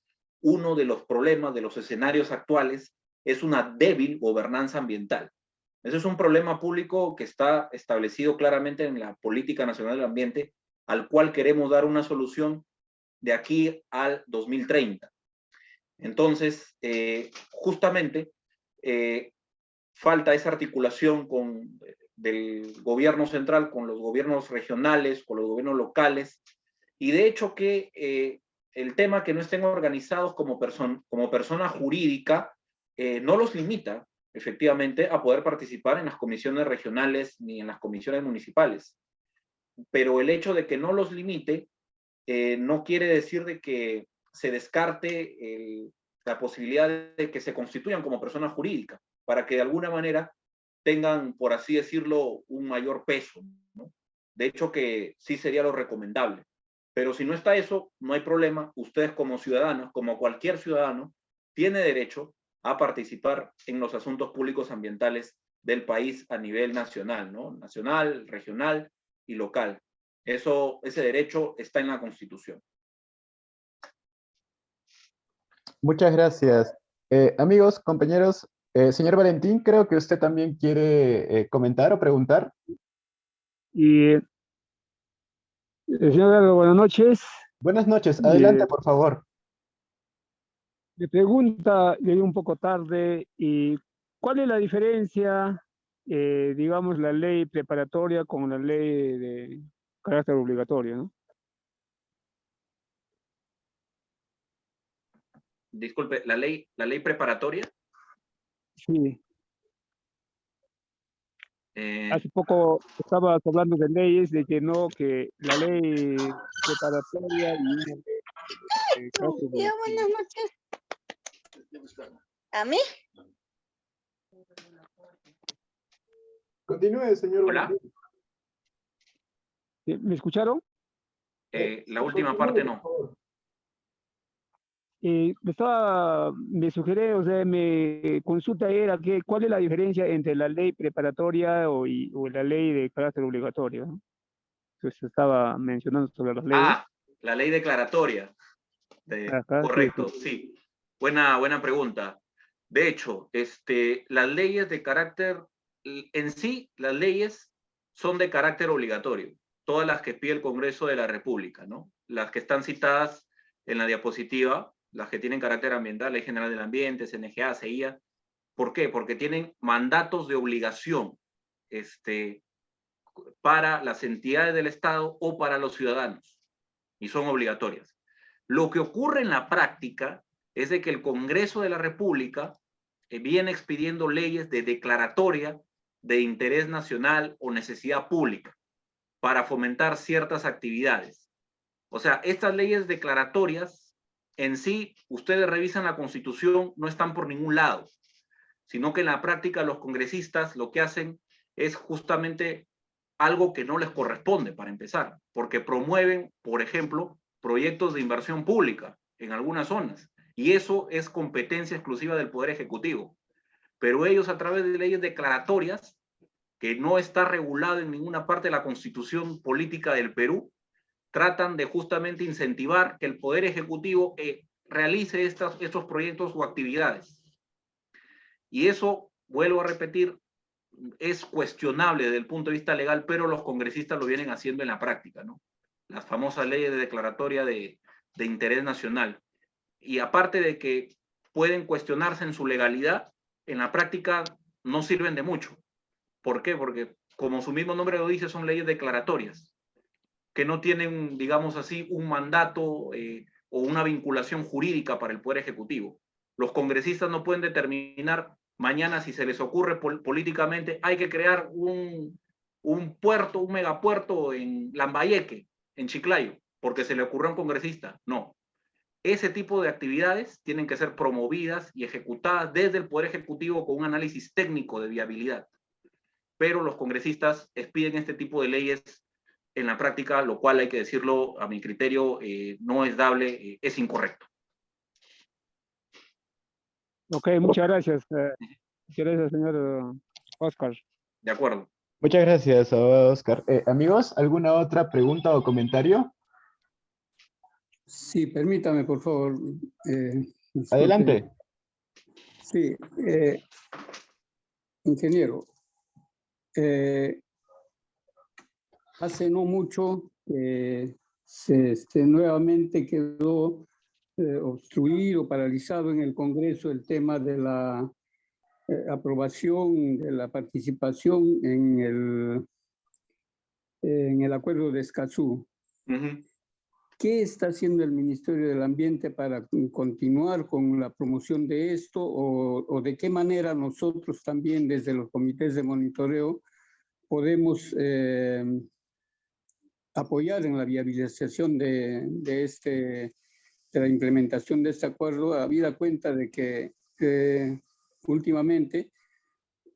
uno de los problemas de los escenarios actuales es una débil gobernanza ambiental. Ese es un problema público que está establecido claramente en la política nacional del ambiente, al cual queremos dar una solución de aquí al 2030. Entonces, justamente, falta esa articulación del gobierno central con los gobiernos regionales, con los gobiernos locales, y de hecho que el tema que no estén organizados como persona jurídica no los limita, efectivamente, a poder participar en las comisiones regionales ni en las comisiones municipales. Pero el hecho de que no los limite no quiere decir de que se descarte la posibilidad de que se constituyan como persona jurídica, para que de alguna manera tengan, por así decirlo, un mayor peso, ¿no? De hecho que sí sería lo recomendable. Pero si no está eso, no hay problema. Ustedes como ciudadanos, como cualquier ciudadano, tiene derecho a participar en los asuntos públicos ambientales del país a nivel nacional, ¿no? Nacional, regional y local. Ese derecho está en la Constitución. Muchas gracias. Amigos, compañeros, señor Valentín, creo que usted también quiere comentar o preguntar. Y señor Galo, buenas noches. Buenas noches, adelante, por favor. Me pregunta, llegué un poco tarde, y ¿cuál es la diferencia, digamos, la ley preparatoria con la ley de carácter obligatorio, ¿no? Disculpe, ¿la ley preparatoria? Sí. Hace poco estabas hablando de leyes, de que no, que la ley preparatoria y una ley de carácter obligatorio. Buenas noches. ¿A mí? Continúe, señor Hola. Valentín. ¿Me escucharon? La última parte no. Me sugerí, o sea, mi consulta era que cuál es la diferencia entre la ley preparatoria o la ley de carácter obligatorio, ¿no? Entonces estaba mencionando sobre las leyes. Ah, la ley declaratoria. Acá, Correcto, sí. Buena pregunta. De hecho, las leyes de carácter, en sí, las leyes son de carácter obligatorio. Todas las que pide el Congreso de la República, ¿no? Las que están citadas en la diapositiva, las que tienen carácter ambiental, Ley General del Ambiente, CNGA, CIA. ¿Por qué? Porque tienen mandatos de obligación para las entidades del Estado o para los ciudadanos, y son obligatorias. Lo que ocurre en la práctica es de que el Congreso de la República viene expidiendo leyes de declaratoria de interés nacional o necesidad pública para fomentar ciertas actividades. O sea, estas leyes declaratorias en sí, ustedes revisan la Constitución, no están por ningún lado, sino que en la práctica los congresistas lo que hacen es justamente algo que no les corresponde, para empezar, porque promueven, por ejemplo, proyectos de inversión pública en algunas zonas, y eso es competencia exclusiva del Poder Ejecutivo. Pero ellos, a través de leyes declaratorias, que no está regulado en ninguna parte de la Constitución política del Perú, tratan de justamente incentivar que el Poder Ejecutivo realice estos proyectos o actividades. Y eso, vuelvo a repetir, es cuestionable desde el punto de vista legal, pero los congresistas lo vienen haciendo en la práctica, ¿no? Las famosas leyes de declaratoria de interés nacional. Y aparte de que pueden cuestionarse en su legalidad, en la práctica no sirven de mucho. ¿Por qué? Porque, como su mismo nombre lo dice, son leyes declaratorias, que no tienen, digamos así, un mandato o una vinculación jurídica para el Poder Ejecutivo. Los congresistas no pueden determinar mañana, si se les ocurre políticamente, hay que crear un puerto, un megapuerto en Lambayeque, en Chiclayo, porque se le ocurrió a un congresista. No. ese tipo de actividades tienen que ser promovidas y ejecutadas desde el Poder Ejecutivo con un análisis técnico de viabilidad. Pero los congresistas expiden este tipo de leyes en la práctica, lo cual hay que decirlo, a mi criterio, no es dable, es incorrecto. Ok, muchas gracias. Muchas gracias, señor Oscar. De acuerdo. Muchas gracias, abogado Oscar. Amigos, ¿alguna otra pregunta o comentario? Sí, permítame, por favor. Disculpe. Adelante. Sí, ingeniero. Hace no mucho nuevamente quedó obstruido, paralizado en el Congreso el tema de la aprobación, de la participación en el acuerdo de Escazú. ¿Qué está haciendo el Ministerio del Ambiente para continuar con la promoción de esto o de qué manera nosotros también desde los comités de monitoreo podemos apoyar en la viabilización de la implementación de este acuerdo, habida cuenta de que últimamente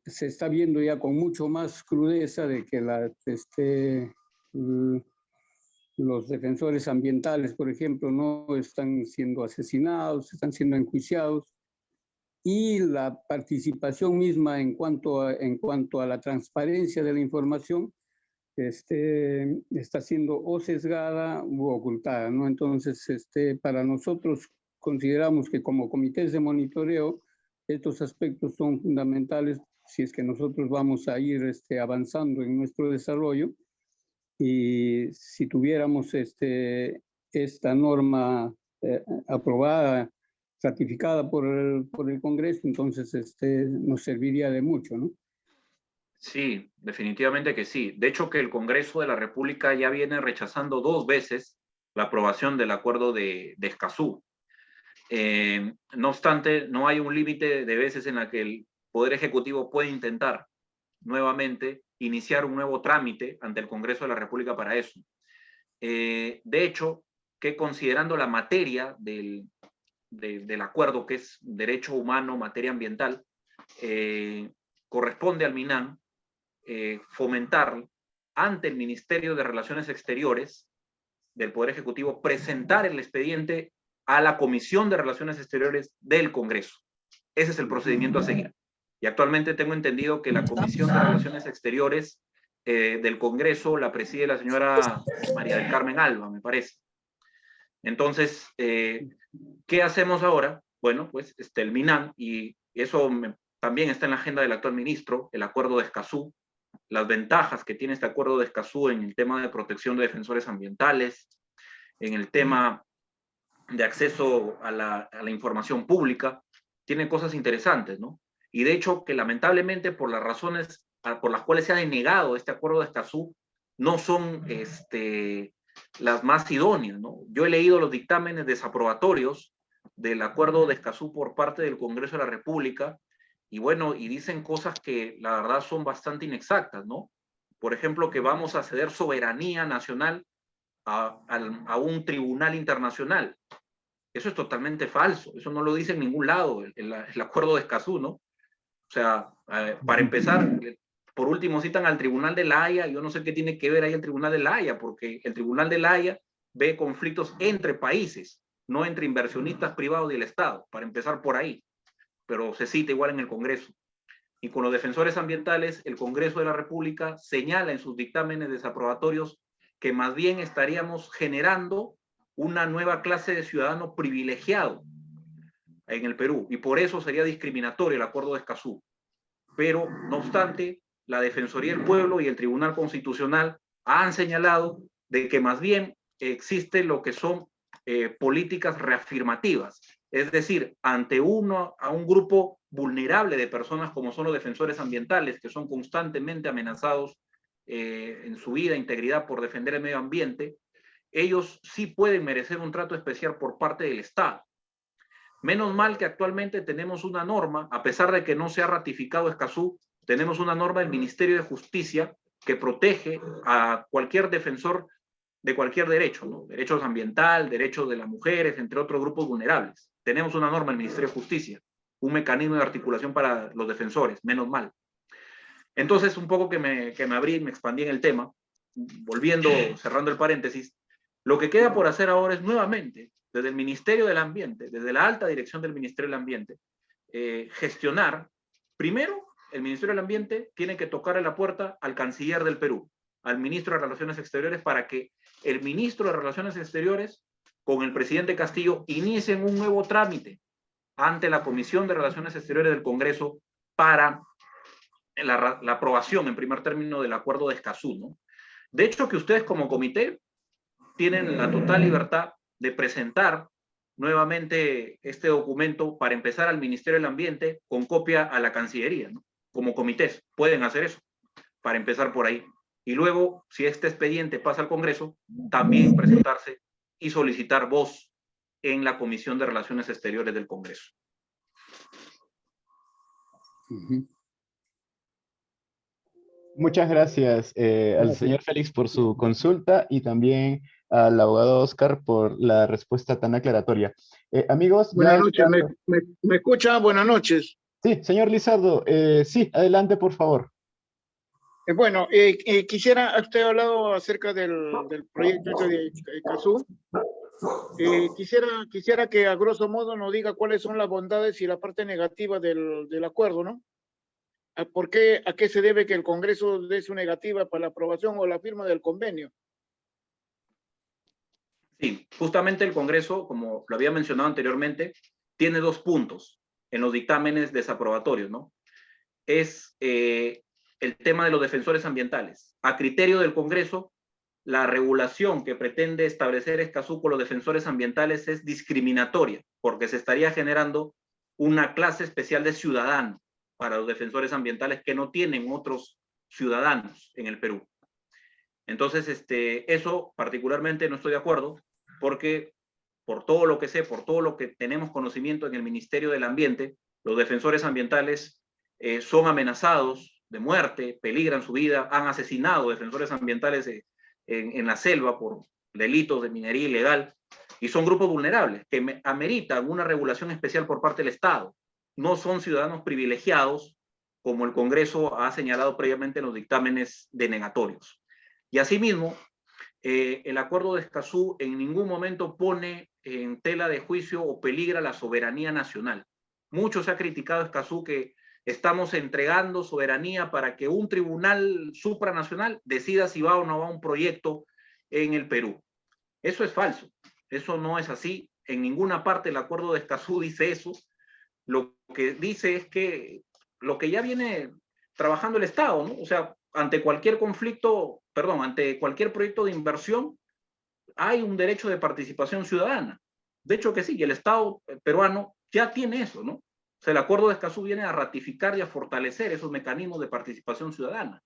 se está viendo ya con mucho más crudeza de que los defensores ambientales, por ejemplo, no están siendo asesinados, están siendo enjuiciados, y la participación misma en cuanto a la transparencia de la información está siendo o sesgada u ocultada, ¿no? Entonces, para nosotros consideramos que como comités de monitoreo, estos aspectos son fundamentales si es que nosotros vamos a ir avanzando en nuestro desarrollo. Y si tuviéramos esta norma aprobada, ratificada por el Congreso, entonces nos serviría de mucho, ¿no? Sí, definitivamente que sí. De hecho, que el Congreso de la República ya viene rechazando 2 veces la aprobación del acuerdo de Escazú. No obstante, no hay un límite de veces en la que el Poder Ejecutivo puede intentar nuevamente iniciar un nuevo trámite ante el Congreso de la República para eso. De hecho, que considerando la materia del acuerdo, que es derecho humano, materia ambiental, corresponde al MINAM fomentar ante el Ministerio de Relaciones Exteriores del Poder Ejecutivo, presentar el expediente a la Comisión de Relaciones Exteriores del Congreso. Ese es el procedimiento a seguir. Y actualmente tengo entendido que la Comisión de Relaciones Exteriores del Congreso la preside la señora María del Carmen Alba, me parece. Entonces, ¿qué hacemos ahora? Bueno, pues el MINAM, y eso también está en la agenda del actual ministro, el acuerdo de Escazú, las ventajas que tiene este acuerdo de Escazú en el tema de protección de defensores ambientales, en el tema de acceso a la información pública, tiene cosas interesantes, ¿no? Y de hecho que lamentablemente por las razones por las cuales se ha denegado este acuerdo de Escazú, no son las más idóneas, ¿no? Yo he leído los dictámenes desaprobatorios del acuerdo de Escazú por parte del Congreso de la República, y bueno, y dicen cosas que la verdad son bastante inexactas, ¿no? Por ejemplo, que vamos a ceder soberanía nacional a un tribunal internacional. Eso es totalmente falso, eso no lo dice en ningún lado el acuerdo de Escazú, ¿no? O sea, para empezar, por último citan al Tribunal de la Haya. Yo no sé qué tiene que ver ahí el Tribunal de la Haya, porque el Tribunal de la Haya ve conflictos entre países, no entre inversionistas privados y el Estado, para empezar por ahí, pero se cita igual en el Congreso. Y con los defensores ambientales, el Congreso de la República señala en sus dictámenes desaprobatorios que más bien estaríamos generando una nueva clase de ciudadano privilegiado en el Perú, y por eso sería discriminatorio el acuerdo de Escazú. Pero, no obstante, la Defensoría del Pueblo y el Tribunal Constitucional han señalado de que más bien existe lo que son políticas reafirmativas, es decir, ante a un grupo vulnerable de personas como son los defensores ambientales, que son constantemente amenazados en su vida e integridad por defender el medio ambiente, ellos sí pueden merecer un trato especial por parte del Estado. Menos mal que actualmente tenemos una norma, a pesar de que no se ha ratificado Escazú, tenemos una norma del Ministerio de Justicia que protege a cualquier defensor de cualquier derecho, ¿no? Derechos ambiental, derechos de las mujeres, entre otros grupos vulnerables. Tenemos una norma en el Ministerio de Justicia, un mecanismo de articulación para los defensores, menos mal. Entonces, un poco que me abrí, me expandí en el tema, volviendo, cerrando el paréntesis, lo que queda por hacer ahora es nuevamente, desde el Ministerio del Ambiente, desde la alta dirección del Ministerio del Ambiente, gestionar. Primero, el Ministerio del Ambiente tiene que tocarle la puerta al canciller del Perú, al ministro de Relaciones Exteriores, para que el ministro de Relaciones Exteriores con el presidente Castillo inicien un nuevo trámite ante la Comisión de Relaciones Exteriores del Congreso para la aprobación en primer término del acuerdo de Escazú, ¿no? De hecho, que ustedes como comité tienen la total libertad de presentar nuevamente este documento para empezar al Ministerio del Ambiente con copia a la Cancillería, ¿no? Como comités pueden hacer eso, para empezar por ahí. Y luego, si este expediente pasa al Congreso, también presentarse y solicitar voz en la Comisión de Relaciones Exteriores del Congreso. Muchas gracias al señor Félix por su consulta y también al abogado Oscar por la respuesta tan aclaratoria. Amigos, Buenas ya noches, entrando... ¿me escucha? Buenas noches. Sí, señor Lizardo, sí, adelante, por favor. Bueno, quisiera, usted ha hablado acerca del proyecto de Escazú. Quisiera que a grosso modo nos diga cuáles son las bondades y la parte negativa del acuerdo, ¿no? ¿A qué se debe que el Congreso dé su negativa para la aprobación o la firma del convenio? Sí, justamente el Congreso, como lo había mencionado anteriormente, tiene dos puntos en los dictámenes desaprobatorios, ¿no? Es el tema de los defensores ambientales. A criterio del Congreso, la regulación que pretende establecer Escazú con los defensores ambientales es discriminatoria, porque se estaría generando una clase especial de ciudadanos para los defensores ambientales que no tienen otros ciudadanos en el Perú. Entonces, eso particularmente no estoy de acuerdo, porque por todo lo que sé, por todo lo que tenemos conocimiento en el Ministerio del Ambiente, los defensores ambientales son amenazados de muerte, peligran su vida, han asesinado defensores ambientales en la selva por delitos de minería ilegal, y son grupos vulnerables que ameritan una regulación especial por parte del Estado. No son ciudadanos privilegiados, como el Congreso ha señalado previamente en los dictámenes denegatorios. Y asimismo, el acuerdo de Escazú en ningún momento pone en tela de juicio o peligra la soberanía nacional. Mucho se ha criticado a Escazú que estamos entregando soberanía para que un tribunal supranacional decida si va o no va un proyecto en el Perú. Eso es falso. Eso no es así. En ninguna parte del acuerdo de Escazú dice eso. Lo que dice es que lo que ya viene trabajando el Estado, ¿no? O sea, ante cualquier conflicto, perdón, ante cualquier proyecto de inversión, hay un derecho de participación ciudadana. De hecho que sí, y el Estado peruano ya tiene eso, ¿no? O sea, el acuerdo de Escazú viene a ratificar y a fortalecer esos mecanismos de participación ciudadana.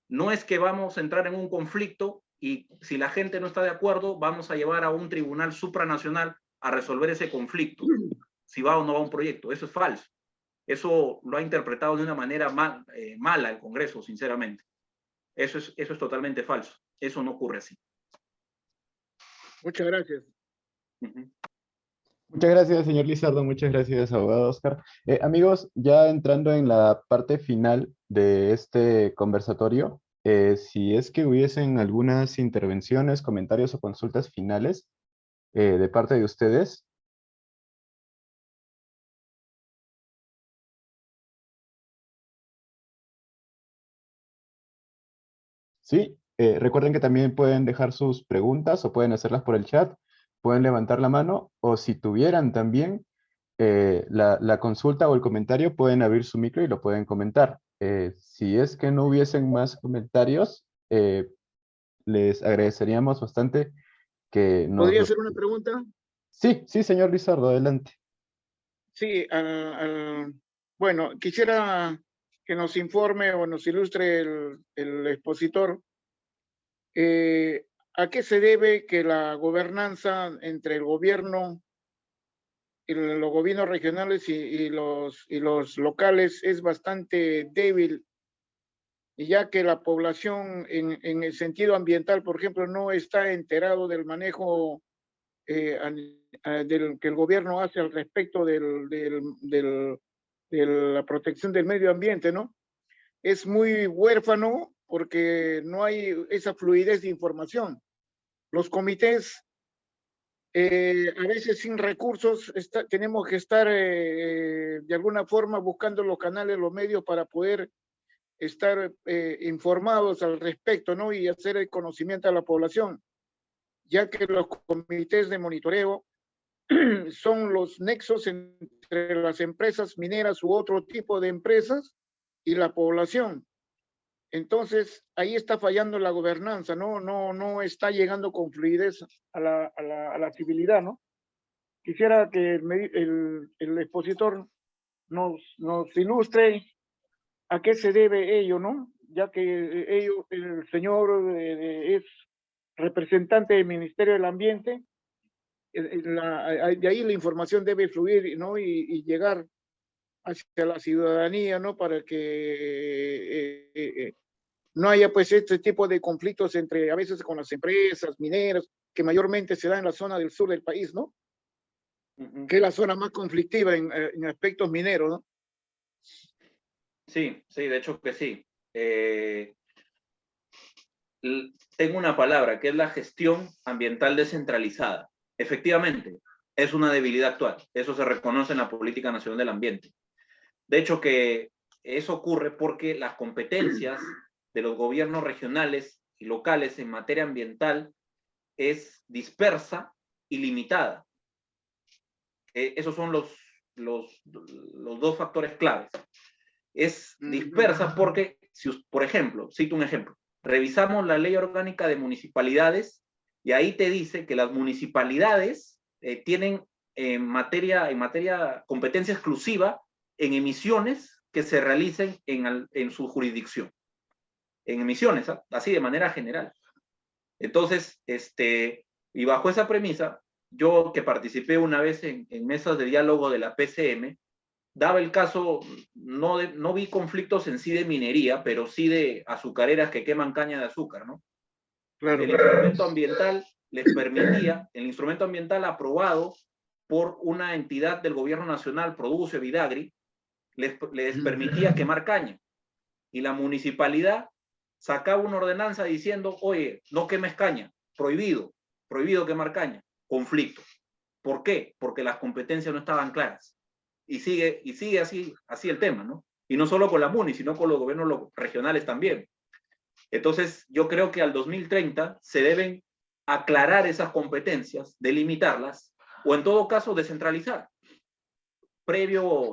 No es que vamos a entrar en un conflicto y si la gente no está de acuerdo, vamos a llevar a un tribunal supranacional a resolver ese conflicto, si va o no va un proyecto. Eso es falso. Eso lo ha interpretado de una manera mala el Congreso, sinceramente. Eso es totalmente falso. Eso no ocurre así. Muchas gracias. Muchas gracias, señor Lizardo. Muchas gracias, abogado Oscar. Amigos, ya entrando en la parte final de este conversatorio, si es que hubiesen algunas intervenciones, comentarios o consultas finales de parte de ustedes. Sí, recuerden que también pueden dejar sus preguntas o pueden hacerlas por el chat, pueden levantar la mano o si tuvieran también la consulta o el comentario, pueden abrir su micro y lo pueden comentar. Si es que no hubiesen más comentarios, les agradeceríamos bastante que nos... ¿Podría hacer una pregunta? Sí, sí, señor Lizardo, adelante. Sí, bueno, quisiera que nos informe o nos ilustre el expositor a qué se debe que la gobernanza entre el gobierno y los gobiernos regionales y los locales es bastante débil ya que la población en el sentido ambiental, por ejemplo, no está enterado del manejo del que el gobierno hace al respecto de la protección del medio ambiente, ¿no? Es muy huérfano porque no hay esa fluidez de información. Los comités, a veces sin recursos, tenemos que estar de alguna forma buscando los canales, los medios para poder estar informados al respecto, ¿no? Y hacer el conocimiento a la población, ya que los comités de monitoreo son los nexos entre las empresas mineras u otro tipo de empresas y la población. Entonces, ahí está fallando la gobernanza, no está llegando con fluidez a la civilidad, ¿no? Quisiera que el expositor nos ilustre a qué se debe ello, ¿no? Ya que el señor es representante del Ministerio del Ambiente, de ahí la información debe fluir, ¿no? Y llegar hacia la ciudadanía, ¿no? Para que no haya pues este tipo de conflictos a veces con las empresas mineras, que mayormente se da en la zona del sur del país, ¿no? Que es la zona más conflictiva en aspectos mineros, ¿no? Sí, de hecho que sí. Tengo una palabra, que es la gestión ambiental descentralizada. Efectivamente, es una debilidad actual. Eso se reconoce en la Política Nacional del Ambiente. De hecho que eso ocurre porque las competencias de los gobiernos regionales y locales en materia ambiental es dispersa y limitada. Esos son los dos factores claves. Es dispersa porque, por ejemplo, cito un ejemplo, revisamos la Ley Orgánica de Municipalidades y ahí te dice que las municipalidades tienen en materia competencia exclusiva en emisiones que se realicen en su jurisdicción. En emisiones, así de manera general. Entonces, y bajo esa premisa, yo que participé una vez en mesas de diálogo de la PCM, daba el caso, no vi conflictos en sí de minería, pero sí de azucareras que queman caña de azúcar, ¿no? Claro. El instrumento ambiental les permitía, el instrumento ambiental aprobado por una entidad del gobierno nacional, Produce Vidagri, les permitía quemar caña. Y la municipalidad sacaba una ordenanza diciendo, oye, no quemes caña, prohibido quemar caña, conflicto. ¿Por qué? Porque las competencias no estaban claras. Y sigue así el tema, ¿no? Y no solo con la MUNI, sino con los gobiernos regionales también. Entonces, yo creo que al 2030 se deben aclarar esas competencias, delimitarlas, o en todo caso descentralizar, previo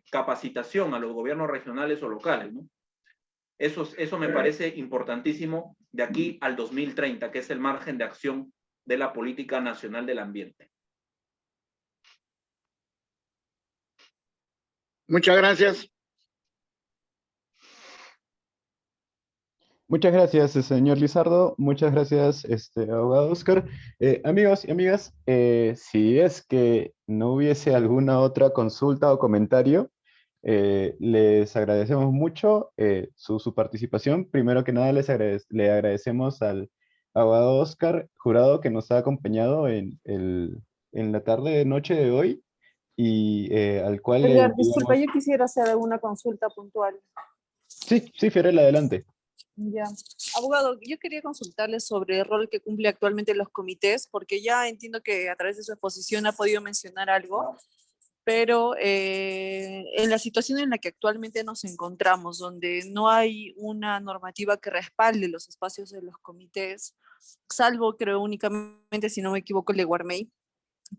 capacitación a los gobiernos regionales o locales, ¿no? Eso me parece importantísimo de aquí al 2030, que es el margen de acción de la Política Nacional del Ambiente. Muchas gracias. Muchas gracias, señor Lizardo. Muchas gracias, abogado Oscar. Amigos y amigas, si es que no hubiese alguna otra consulta o comentario, les agradecemos mucho su participación. Primero que nada, le agradecemos al abogado Oscar Jurado que nos ha acompañado en la tarde-noche de hoy y al cual le Edgar, disculpa, enviamos... yo quisiera hacer alguna consulta puntual. Sí, Fiorella, adelante. Ya. Abogado, yo quería consultarle sobre el rol que cumple actualmente los comités, porque ya entiendo que a través de su exposición ha podido mencionar algo, pero en la situación en la que actualmente nos encontramos, donde no hay una normativa que respalde los espacios de los comités, salvo creo únicamente, si no me equivoco, el de Guarmey,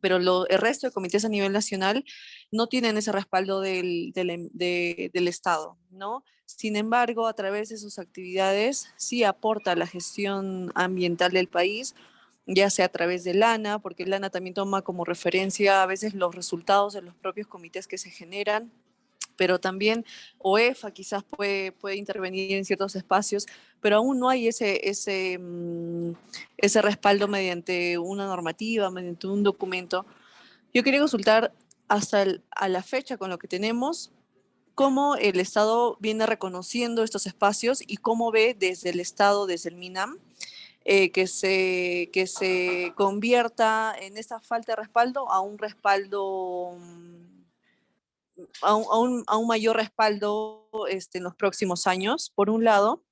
pero el resto de comités a nivel nacional no tienen ese respaldo del Estado, ¿no? Sin embargo, a través de sus actividades sí aporta a la gestión ambiental del país, ya sea a través de LANA, porque LANA también toma como referencia a veces los resultados de los propios comités que se generan, pero también OEFA quizás puede intervenir en ciertos espacios, pero aún no hay ese respaldo mediante una normativa, mediante un documento. Yo quería consultar a la fecha con lo que tenemos, cómo el Estado viene reconociendo estos espacios y cómo ve desde el Estado, desde el MINAM, que se convierta en esta falta de respaldo a un respaldo, a un mayor respaldo en los próximos años, por un lado.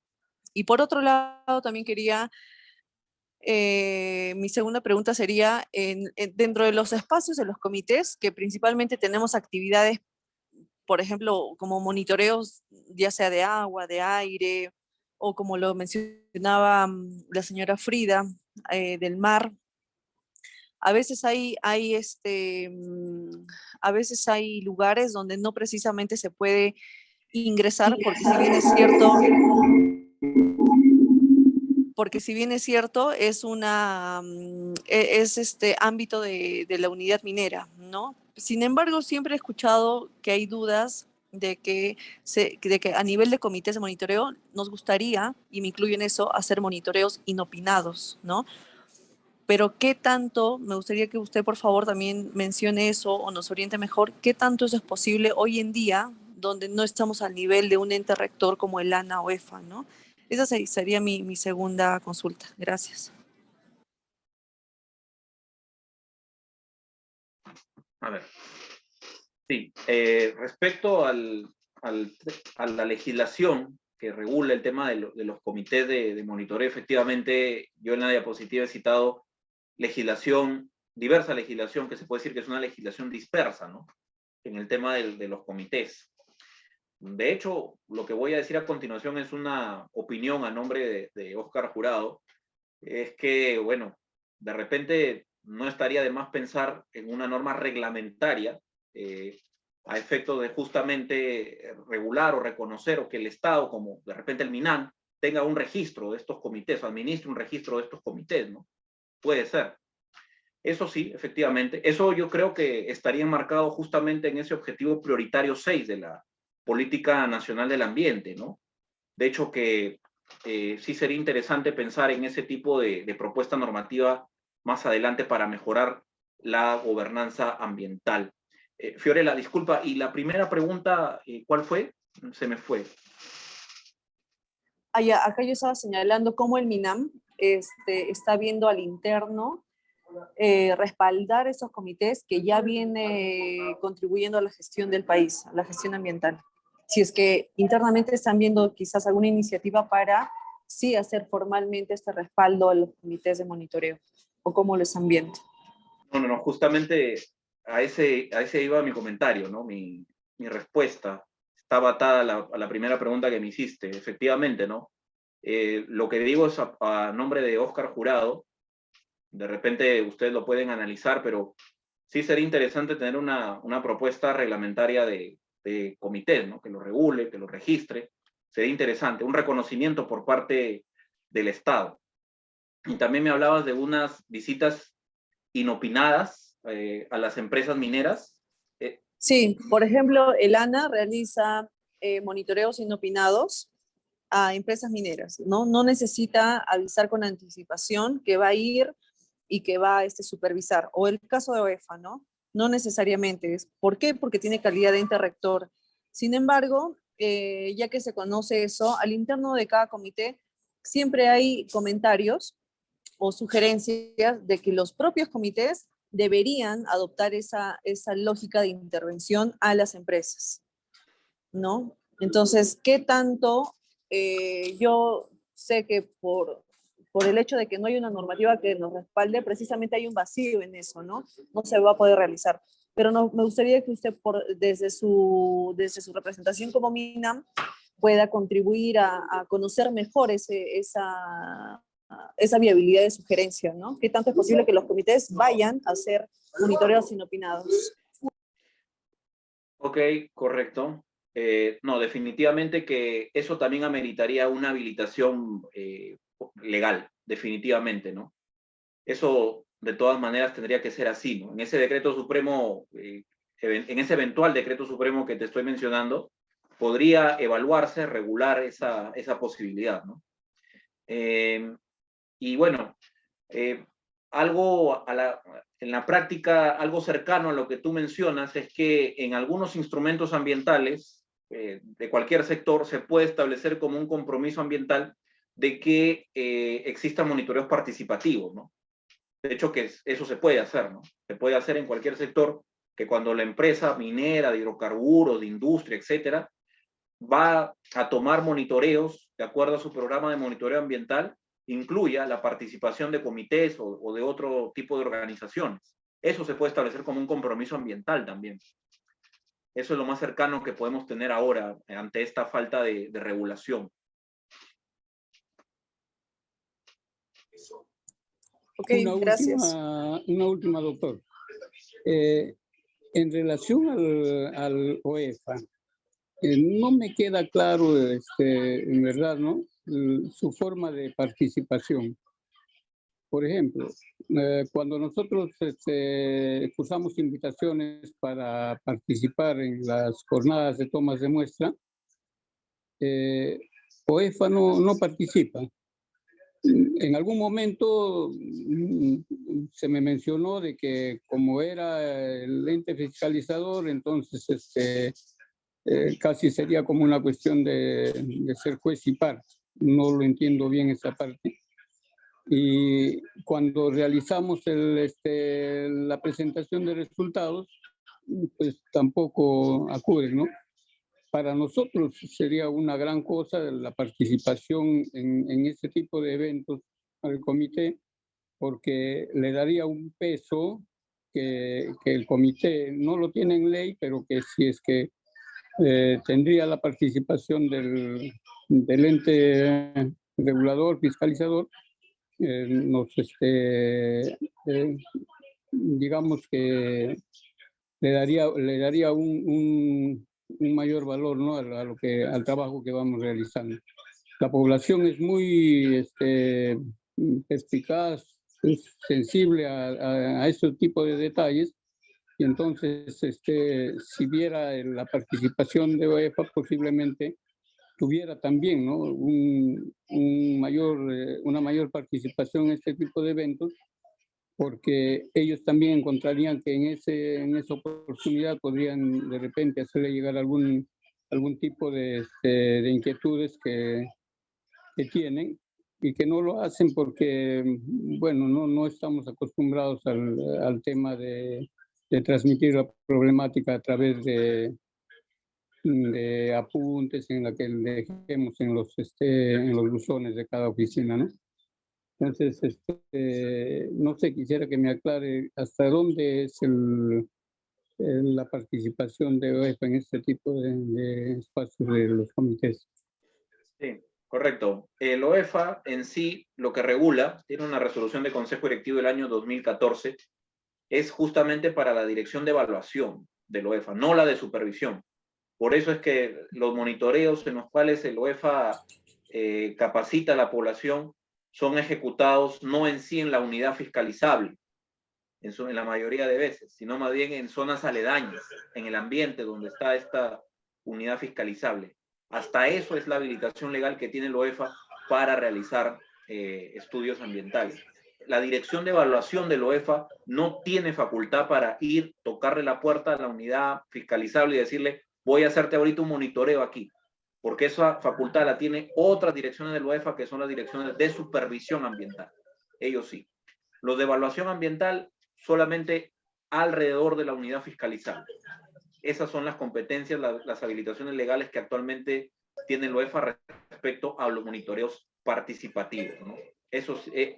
Y por otro lado, también quería, mi segunda pregunta sería, dentro de los espacios de los comités, que principalmente tenemos actividades, por ejemplo, como monitoreos, ya sea de agua, de aire, o como lo mencionaba la señora Frida, del mar. A veces a veces hay lugares donde no precisamente se puede ingresar, porque si bien es cierto, es este ámbito de la unidad minera, ¿no? Sin embargo, siempre he escuchado que hay dudas de que a nivel de comités de monitoreo nos gustaría, y me incluyo en eso, hacer monitoreos inopinados, ¿no? Pero qué tanto, me gustaría que usted por favor también mencione eso o nos oriente mejor, qué tanto eso es posible hoy en día, donde no estamos al nivel de un ente rector como el ANA o EFA, ¿no? Esa sería mi segunda consulta. Gracias. A ver. Sí, respecto a la legislación que regula el tema de los comités de monitoreo, efectivamente, yo en la diapositiva he citado diversa legislación, que se puede decir que es una legislación dispersa, ¿no? En el tema de los comités. De hecho, lo que voy a decir a continuación es una opinión a nombre de Óscar Jurado, es que, bueno, de repente no estaría de más pensar en una norma reglamentaria a efecto de justamente regular o reconocer, o que el Estado, como de repente el MINAM, tenga un registro de estos comités, o administre un registro de estos comités, ¿no? Puede ser. Eso sí, efectivamente. Eso yo creo que estaría enmarcado justamente en ese objetivo prioritario 6 de la Política Nacional del Ambiente, ¿no? De hecho, que sí sería interesante pensar en ese tipo de propuesta normativa más adelante para mejorar la gobernanza ambiental. Fiorella, disculpa, y la primera pregunta, ¿cuál fue? Se me fue. Acá yo estaba señalando cómo el MINAM está viendo al interno respaldar esos comités que ya viene contribuyendo a la gestión del país, a la gestión ambiental. Si es que internamente están viendo quizás alguna iniciativa para sí hacer formalmente este respaldo a los comités de monitoreo, o cómo lo están viendo. No, justamente a ese iba mi comentario, ¿no? Mi respuesta estaba atada a la primera pregunta que me hiciste. Efectivamente, ¿no? Lo que digo es a nombre de Óscar Jurado. De repente ustedes lo pueden analizar, pero sí sería interesante tener una propuesta reglamentaria de comité, ¿no? Que lo regule, que lo registre. Sería interesante, un reconocimiento por parte del Estado. Y también me hablabas de unas visitas inopinadas a las empresas mineras. Sí, por ejemplo, el ANA realiza monitoreos inopinados a empresas mineras, ¿no? No necesita avisar con anticipación que va a ir y que va a supervisar. O el caso de OEFA, ¿no? No necesariamente. ¿Por qué? Porque tiene calidad de ente rector. Sin embargo, ya que se conoce eso, al interno de cada comité siempre hay comentarios o sugerencias de que los propios comités deberían adoptar esa lógica de intervención a las empresas, ¿no? Entonces, ¿qué tanto? Yo sé que por el hecho de que no hay una normativa que nos respalde, precisamente hay un vacío en eso, ¿no? No se va a poder realizar. Pero no, me gustaría que usted, desde su representación como MINAM, pueda contribuir a conocer mejor esa viabilidad de sugerencia, ¿no? ¿Qué tanto es posible que los comités vayan a hacer monitoreos inopinados? Ok, correcto. No, definitivamente que eso también ameritaría una habilitación legal, definitivamente, ¿no? Eso de todas maneras tendría que ser así, ¿no? En ese decreto supremo, en ese eventual decreto supremo que te estoy mencionando, podría evaluarse, regular esa posibilidad, ¿no? Y bueno, algo en la práctica, algo cercano a lo que tú mencionas es que en algunos instrumentos ambientales de cualquier sector, se puede establecer como un compromiso ambiental de que existan monitoreos participativos, ¿no? De hecho, que eso se puede hacer, ¿no? Se puede hacer en cualquier sector, que cuando la empresa minera, de hidrocarburos, de industria, etcétera, va a tomar monitoreos de acuerdo a su programa de monitoreo ambiental, incluya la participación de comités o de otro tipo de organizaciones. Eso se puede establecer como un compromiso ambiental también. Eso es lo más cercano que podemos tener ahora ante esta falta de regulación. Ok, gracias. Una última, doctor. En relación al OEFA, no me queda claro, en verdad, ¿no? Su forma de participación. Por ejemplo, cuando nosotros cursamos invitaciones para participar en las jornadas de tomas de muestra, OEFA no participa. En algún momento se me mencionó de que como era el ente fiscalizador, entonces casi sería como una cuestión de ser juez y parte. No lo entiendo bien esa parte. Y cuando realizamos la presentación de resultados, pues tampoco acuden, ¿no? Para nosotros sería una gran cosa la participación en este tipo de eventos al comité, porque le daría un peso que el comité no lo tiene en ley, pero que si es que tendría la participación del ente regulador, fiscalizador, digamos que le daría un mayor valor, ¿no? al trabajo que vamos realizando. La población es muy perspicaz, es sensible a ese tipo de detalles, y entonces si viera la participación de OEFA, posiblemente tuviera también, ¿no? Una mayor participación en este tipo de eventos, porque ellos también encontrarían que en esa oportunidad podrían de repente hacerle llegar algún tipo de inquietudes que tienen y que no lo hacen porque, bueno, no estamos acostumbrados al tema de transmitir la problemática a través de apuntes en la que dejemos en los buzones de cada oficina, ¿no? Entonces, no sé, quisiera que me aclare hasta dónde es la participación de OEFA en este tipo de espacios de los comités. Sí, correcto. El OEFA en sí, lo que regula, tiene una resolución de Consejo Directivo del año 2014, es justamente para la dirección de evaluación del OEFA, no la de supervisión. Por eso es que los monitoreos en los cuales el OEFA capacita a la población son ejecutados no en sí en la unidad fiscalizable, en la mayoría de veces, sino más bien en zonas aledañas, en el ambiente donde está esta unidad fiscalizable. Hasta eso es la habilitación legal que tiene el OEFA para realizar estudios ambientales. La dirección de evaluación del OEFA no tiene facultad para ir, tocarle la puerta a la unidad fiscalizable y decirle, voy a hacerte ahorita un monitoreo aquí, porque esa facultad la tiene otras direcciones del OEFA, que son las direcciones de supervisión ambiental. Ellos sí. Los de evaluación ambiental solamente alrededor de la unidad fiscalizable. Esas son las competencias, las habilitaciones legales que actualmente tiene el OEFA respecto a los monitoreos participativos, ¿no? Esa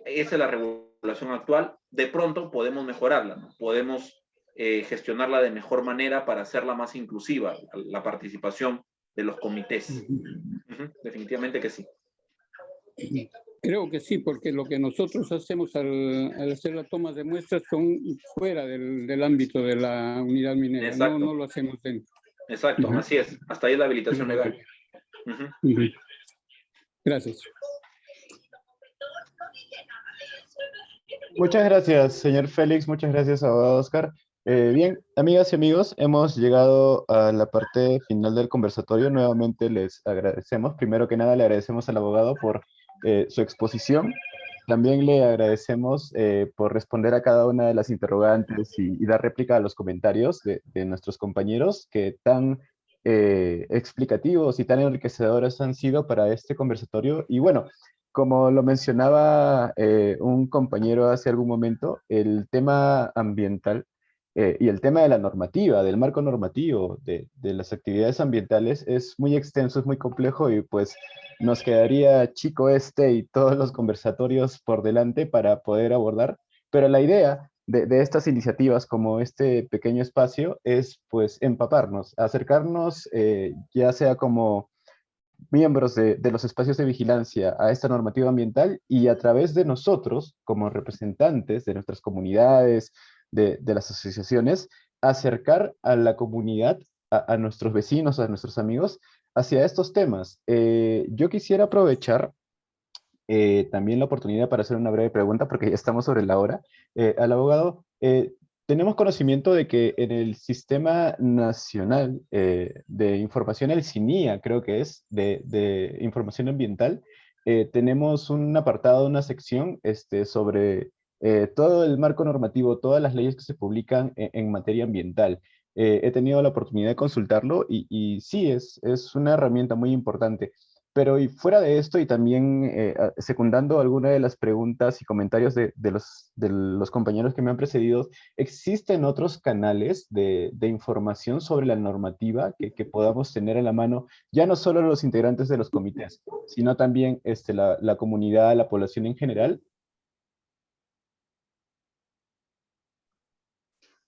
es la regulación actual. De pronto podemos mejorarla, ¿no? Podemos gestionarla de mejor manera para hacerla más inclusiva, la participación de los comités. Definitivamente que sí. Creo que sí, porque lo que nosotros hacemos al hacer las tomas de muestras son fuera del ámbito de la unidad minera, no lo hacemos dentro. Exacto, así es. Hasta ahí la habilitación legal. Gracias. Muchas gracias, señor Félix. Muchas gracias, abogado Oscar. Bien, amigas y amigos, hemos llegado a la parte final del conversatorio. Nuevamente les agradecemos. Primero que nada, le agradecemos al abogado por su exposición. También le agradecemos por responder a cada una de las interrogantes y dar réplica a los comentarios de nuestros compañeros que tan explicativos y tan enriquecedores han sido para este conversatorio. Y bueno, como lo mencionaba un compañero hace algún momento, el tema ambiental y el tema de la normativa, del marco normativo de las actividades ambientales es muy extenso, es muy complejo y pues nos quedaría chico este y todos los conversatorios por delante para poder abordar, pero la idea de estas iniciativas como este pequeño espacio es pues empaparnos, acercarnos ya sea como miembros de los espacios de vigilancia a esta normativa ambiental y a través de nosotros, como representantes de nuestras comunidades, de las asociaciones, acercar a la comunidad, a nuestros vecinos, a nuestros amigos, hacia estos temas. Yo quisiera aprovechar también la oportunidad para hacer una breve pregunta, porque ya estamos sobre la hora, al abogado. Tenemos conocimiento de que en el Sistema Nacional de Información, el CINIA, creo que es, de Información Ambiental, tenemos un apartado, una sección sobre todo el marco normativo, todas las leyes que se publican en materia ambiental. He tenido la oportunidad de consultarlo y sí, es una herramienta muy importante. Pero y fuera de esto, y también secundando alguna de las preguntas y comentarios de los compañeros que me han precedido, ¿existen otros canales de información sobre la normativa que podamos tener en la mano, ya no solo los integrantes de los comités, sino también la comunidad, la población en general?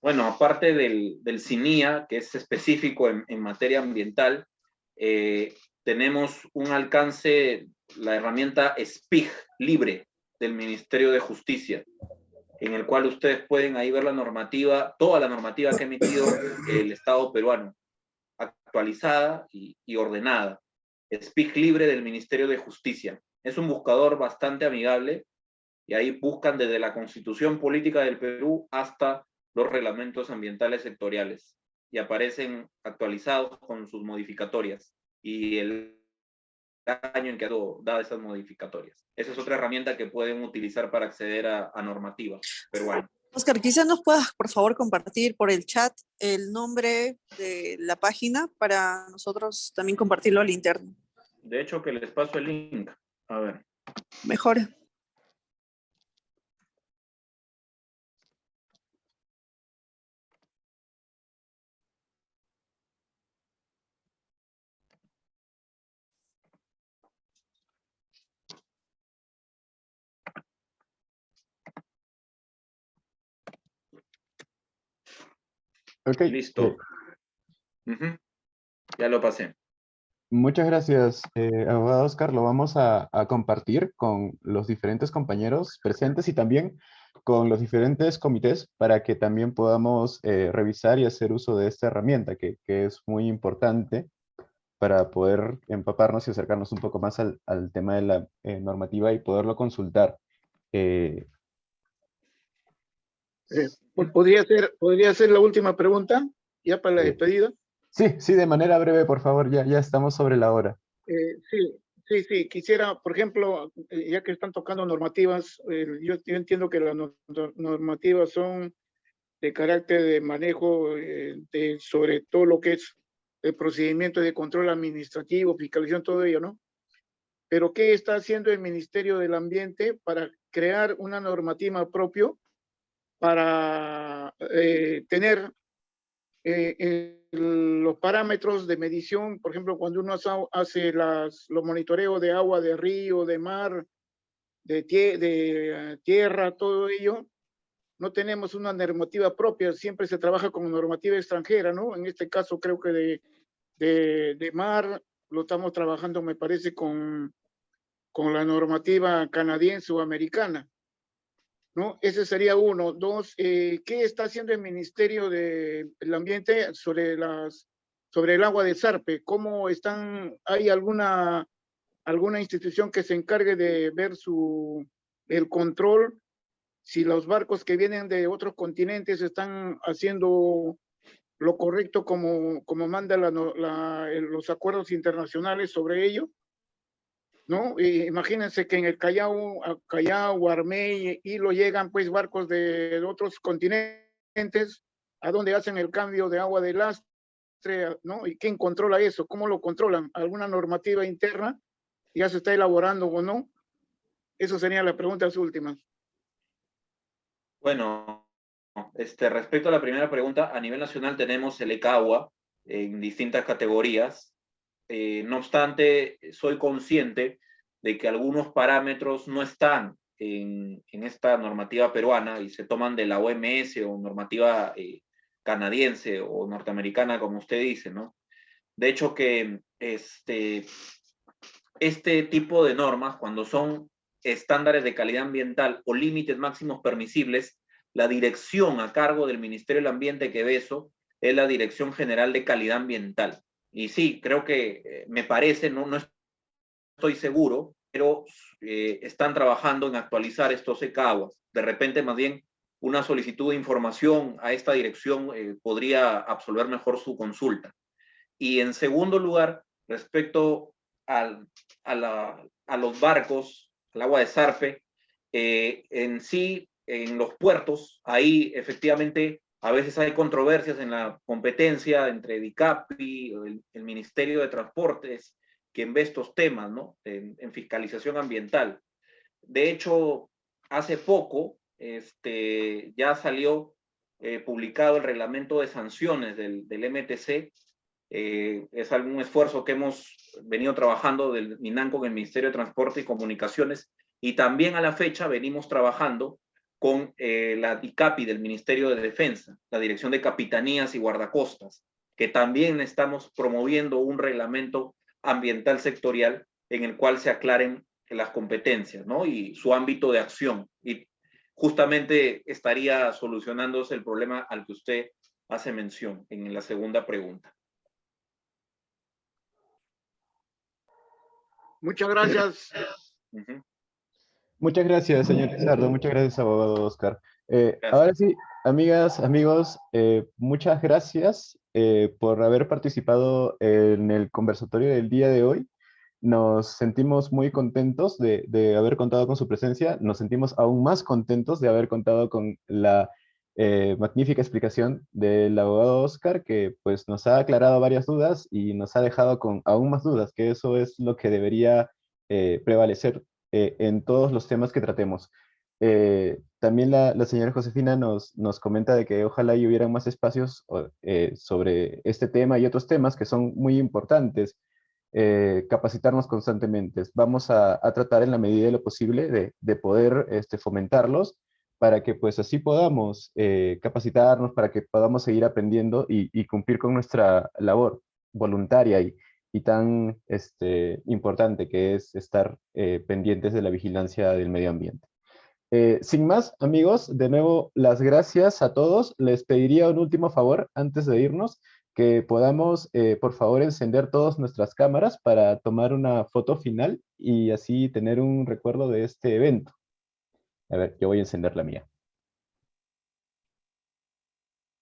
Bueno, aparte del CINIA, que es específico en materia ambiental, tenemos un alcance, la herramienta SPIG libre del Ministerio de Justicia, en el cual ustedes pueden ahí ver la normativa, toda la normativa que ha emitido el Estado peruano, actualizada y ordenada. SPIG libre del Ministerio de Justicia. Es un buscador bastante amigable y ahí buscan desde la Constitución Política del Perú hasta los reglamentos ambientales sectoriales y aparecen actualizados con sus modificatorias y el año en que ha dado esas modificatorias. Esa es otra herramienta que pueden utilizar para acceder a normativa peruana. Oscar, quizás nos puedas, por favor, compartir por el chat el nombre de la página para nosotros también compartirlo al interno. De hecho, que les paso el link. A ver. Mejor. Ok. Listo. Ya lo pasé. Muchas gracias, abogado Oscar. Lo vamos a compartir con los diferentes compañeros presentes y también con los diferentes comités para que también podamos revisar y hacer uso de esta herramienta que es muy importante para poder empaparnos y acercarnos un poco más al tema de la normativa y poderlo consultar. ¿Podría ser la última pregunta, ya para la despedida? Sí, de manera breve, por favor, ya estamos sobre la hora. Sí, quisiera, por ejemplo, ya que están tocando normativas, yo entiendo que las normativas son de carácter de manejo sobre todo lo que es el procedimiento de control administrativo, fiscalización, todo ello, ¿no? Pero ¿qué está haciendo el Ministerio del Ambiente para crear una normativa propia para tener los parámetros de medición? Por ejemplo, cuando uno hace los monitoreos de agua, de río, de mar, de tierra, todo ello, no tenemos una normativa propia, siempre se trabaja con normativa extranjera, ¿no? En este caso creo que de mar lo estamos trabajando, me parece, con la normativa canadiense o americana, ¿no? Ese sería uno. Dos, ¿qué está haciendo el Ministerio del Ambiente sobre el agua de Sarpe? ¿Cómo están? ¿Hay alguna institución que se encargue de ver el control? Si los barcos que vienen de otros continentes están haciendo lo correcto como manda los acuerdos internacionales sobre ello, ¿no? Imagínense que en el Callao, Armey, y lo llegan pues barcos de otros continentes a donde hacen el cambio de agua de lastre desastre, ¿no? ¿Y quién controla eso? ¿Cómo lo controlan? ¿Alguna normativa interna ya se está elaborando o no? Eso serían las preguntas últimas. Bueno, respecto a la primera pregunta, a nivel nacional tenemos el ECAGUA en distintas categorías. No obstante, soy consciente de que algunos parámetros no están en esta normativa peruana y se toman de la OMS o normativa canadiense o norteamericana, como usted dice, ¿no? De hecho que este tipo de normas, cuando son estándares de calidad ambiental o límites máximos permisibles, la dirección a cargo del Ministerio del Ambiente que ve eso es la Dirección General de Calidad Ambiental. Y sí, creo que me parece, no estoy seguro, pero están trabajando en actualizar estos ECAGUAS. De repente, más bien, una solicitud de información a esta dirección podría absolver mejor su consulta. Y en segundo lugar, respecto a los barcos, al agua de zarpe, en sí, en los puertos, ahí efectivamente a veces hay controversias en la competencia entre DICAPI, el Ministerio de Transportes, quien ve estos temas, ¿no? En fiscalización ambiental. De hecho, hace poco ya salió publicado el reglamento de sanciones del MTC. Es algún esfuerzo que hemos venido trabajando del MINAN con el Ministerio de Transporte y Comunicaciones, y también a la fecha venimos trabajando con la DICAPI del Ministerio de Defensa, la Dirección de Capitanías y Guardacostas, que también estamos promoviendo un reglamento ambiental sectorial en el cual se aclaren las competencias, ¿no? Y su ámbito de acción. Y justamente estaría solucionándose el problema al que usted hace mención en la segunda pregunta. Muchas gracias. Muchas gracias, señor Lizardo. Muchas gracias, abogado Oscar. Gracias. Ahora sí, amigas, amigos, muchas gracias por haber participado en el conversatorio del día de hoy. Nos sentimos muy contentos de haber contado con su presencia. Nos sentimos aún más contentos de haber contado con la magnífica explicación del abogado Oscar, que pues nos ha aclarado varias dudas y nos ha dejado con aún más dudas, que eso es lo que debería prevalecer en todos los temas que tratemos. También la señora Josefina nos comenta de que ojalá y hubieran más espacios sobre este tema y otros temas que son muy importantes. Capacitarnos constantemente. Vamos a tratar en la medida de lo posible de poder fomentarlos para que pues así podamos capacitarnos, para que podamos seguir aprendiendo y cumplir con nuestra labor voluntaria y tan importante que es estar pendientes de la vigilancia del medio ambiente. Sin más, amigos, de nuevo, las gracias a todos. Les pediría un último favor antes de irnos, que podamos, por favor, encender todas nuestras cámaras para tomar una foto final y así tener un recuerdo de este evento. A ver, yo voy a encender la mía.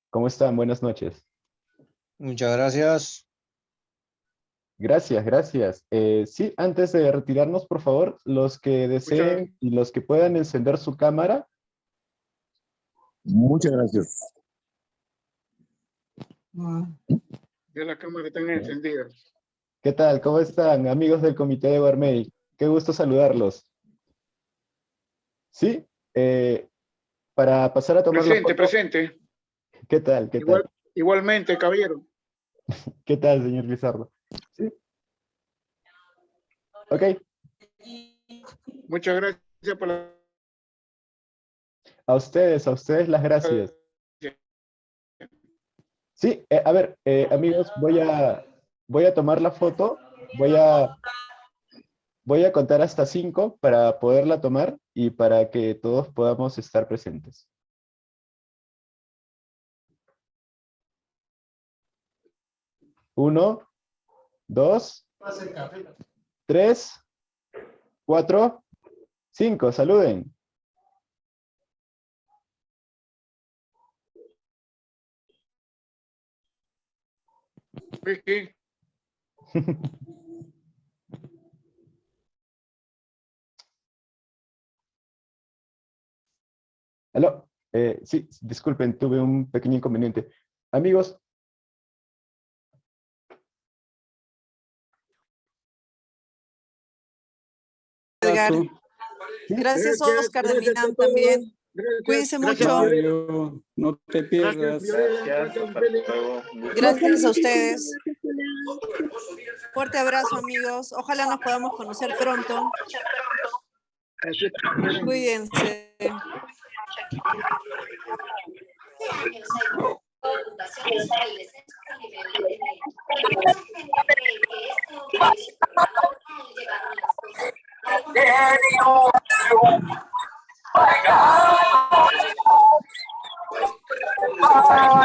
¿Cómo están? Buenas noches. Muchas gracias. Gracias, gracias. Sí, antes de retirarnos, por favor, los que deseen y los que puedan encender su cámara. Muchas gracias. Ya las cámaras están encendidas. ¿Qué tal? ¿Cómo están, amigos del Comité de Guarmey? Qué gusto saludarlos. ¿Sí? Para pasar a tomar la foto. Presente. ¿Qué tal? ¿Qué tal? Igualmente, caballero. ¿Qué tal, señor Lizardo? ¿Sí? Ok. Muchas gracias por la... A ustedes las gracias. Sí, a ver, amigos, voy a tomar la foto. Voy a contar hasta 5 para poderla tomar y para que todos podamos estar presentes. 1, 2, 3, 4, 5. Saluden. ¿Qué? Aló. Sí, disculpen, tuve un pequeño inconveniente. Amigos, Edgar. abrazo. Gracias, Gracias, Oscar de gracias a Minam todos. también. Gracias. Cuídense Gracias, mucho. Mario, no te pierdas. Gracias, hasta luego. Un gusto. Gracias a ustedes. Fuerte abrazo, amigos. Ojalá nos podamos conocer pronto. Cuídense. Oh,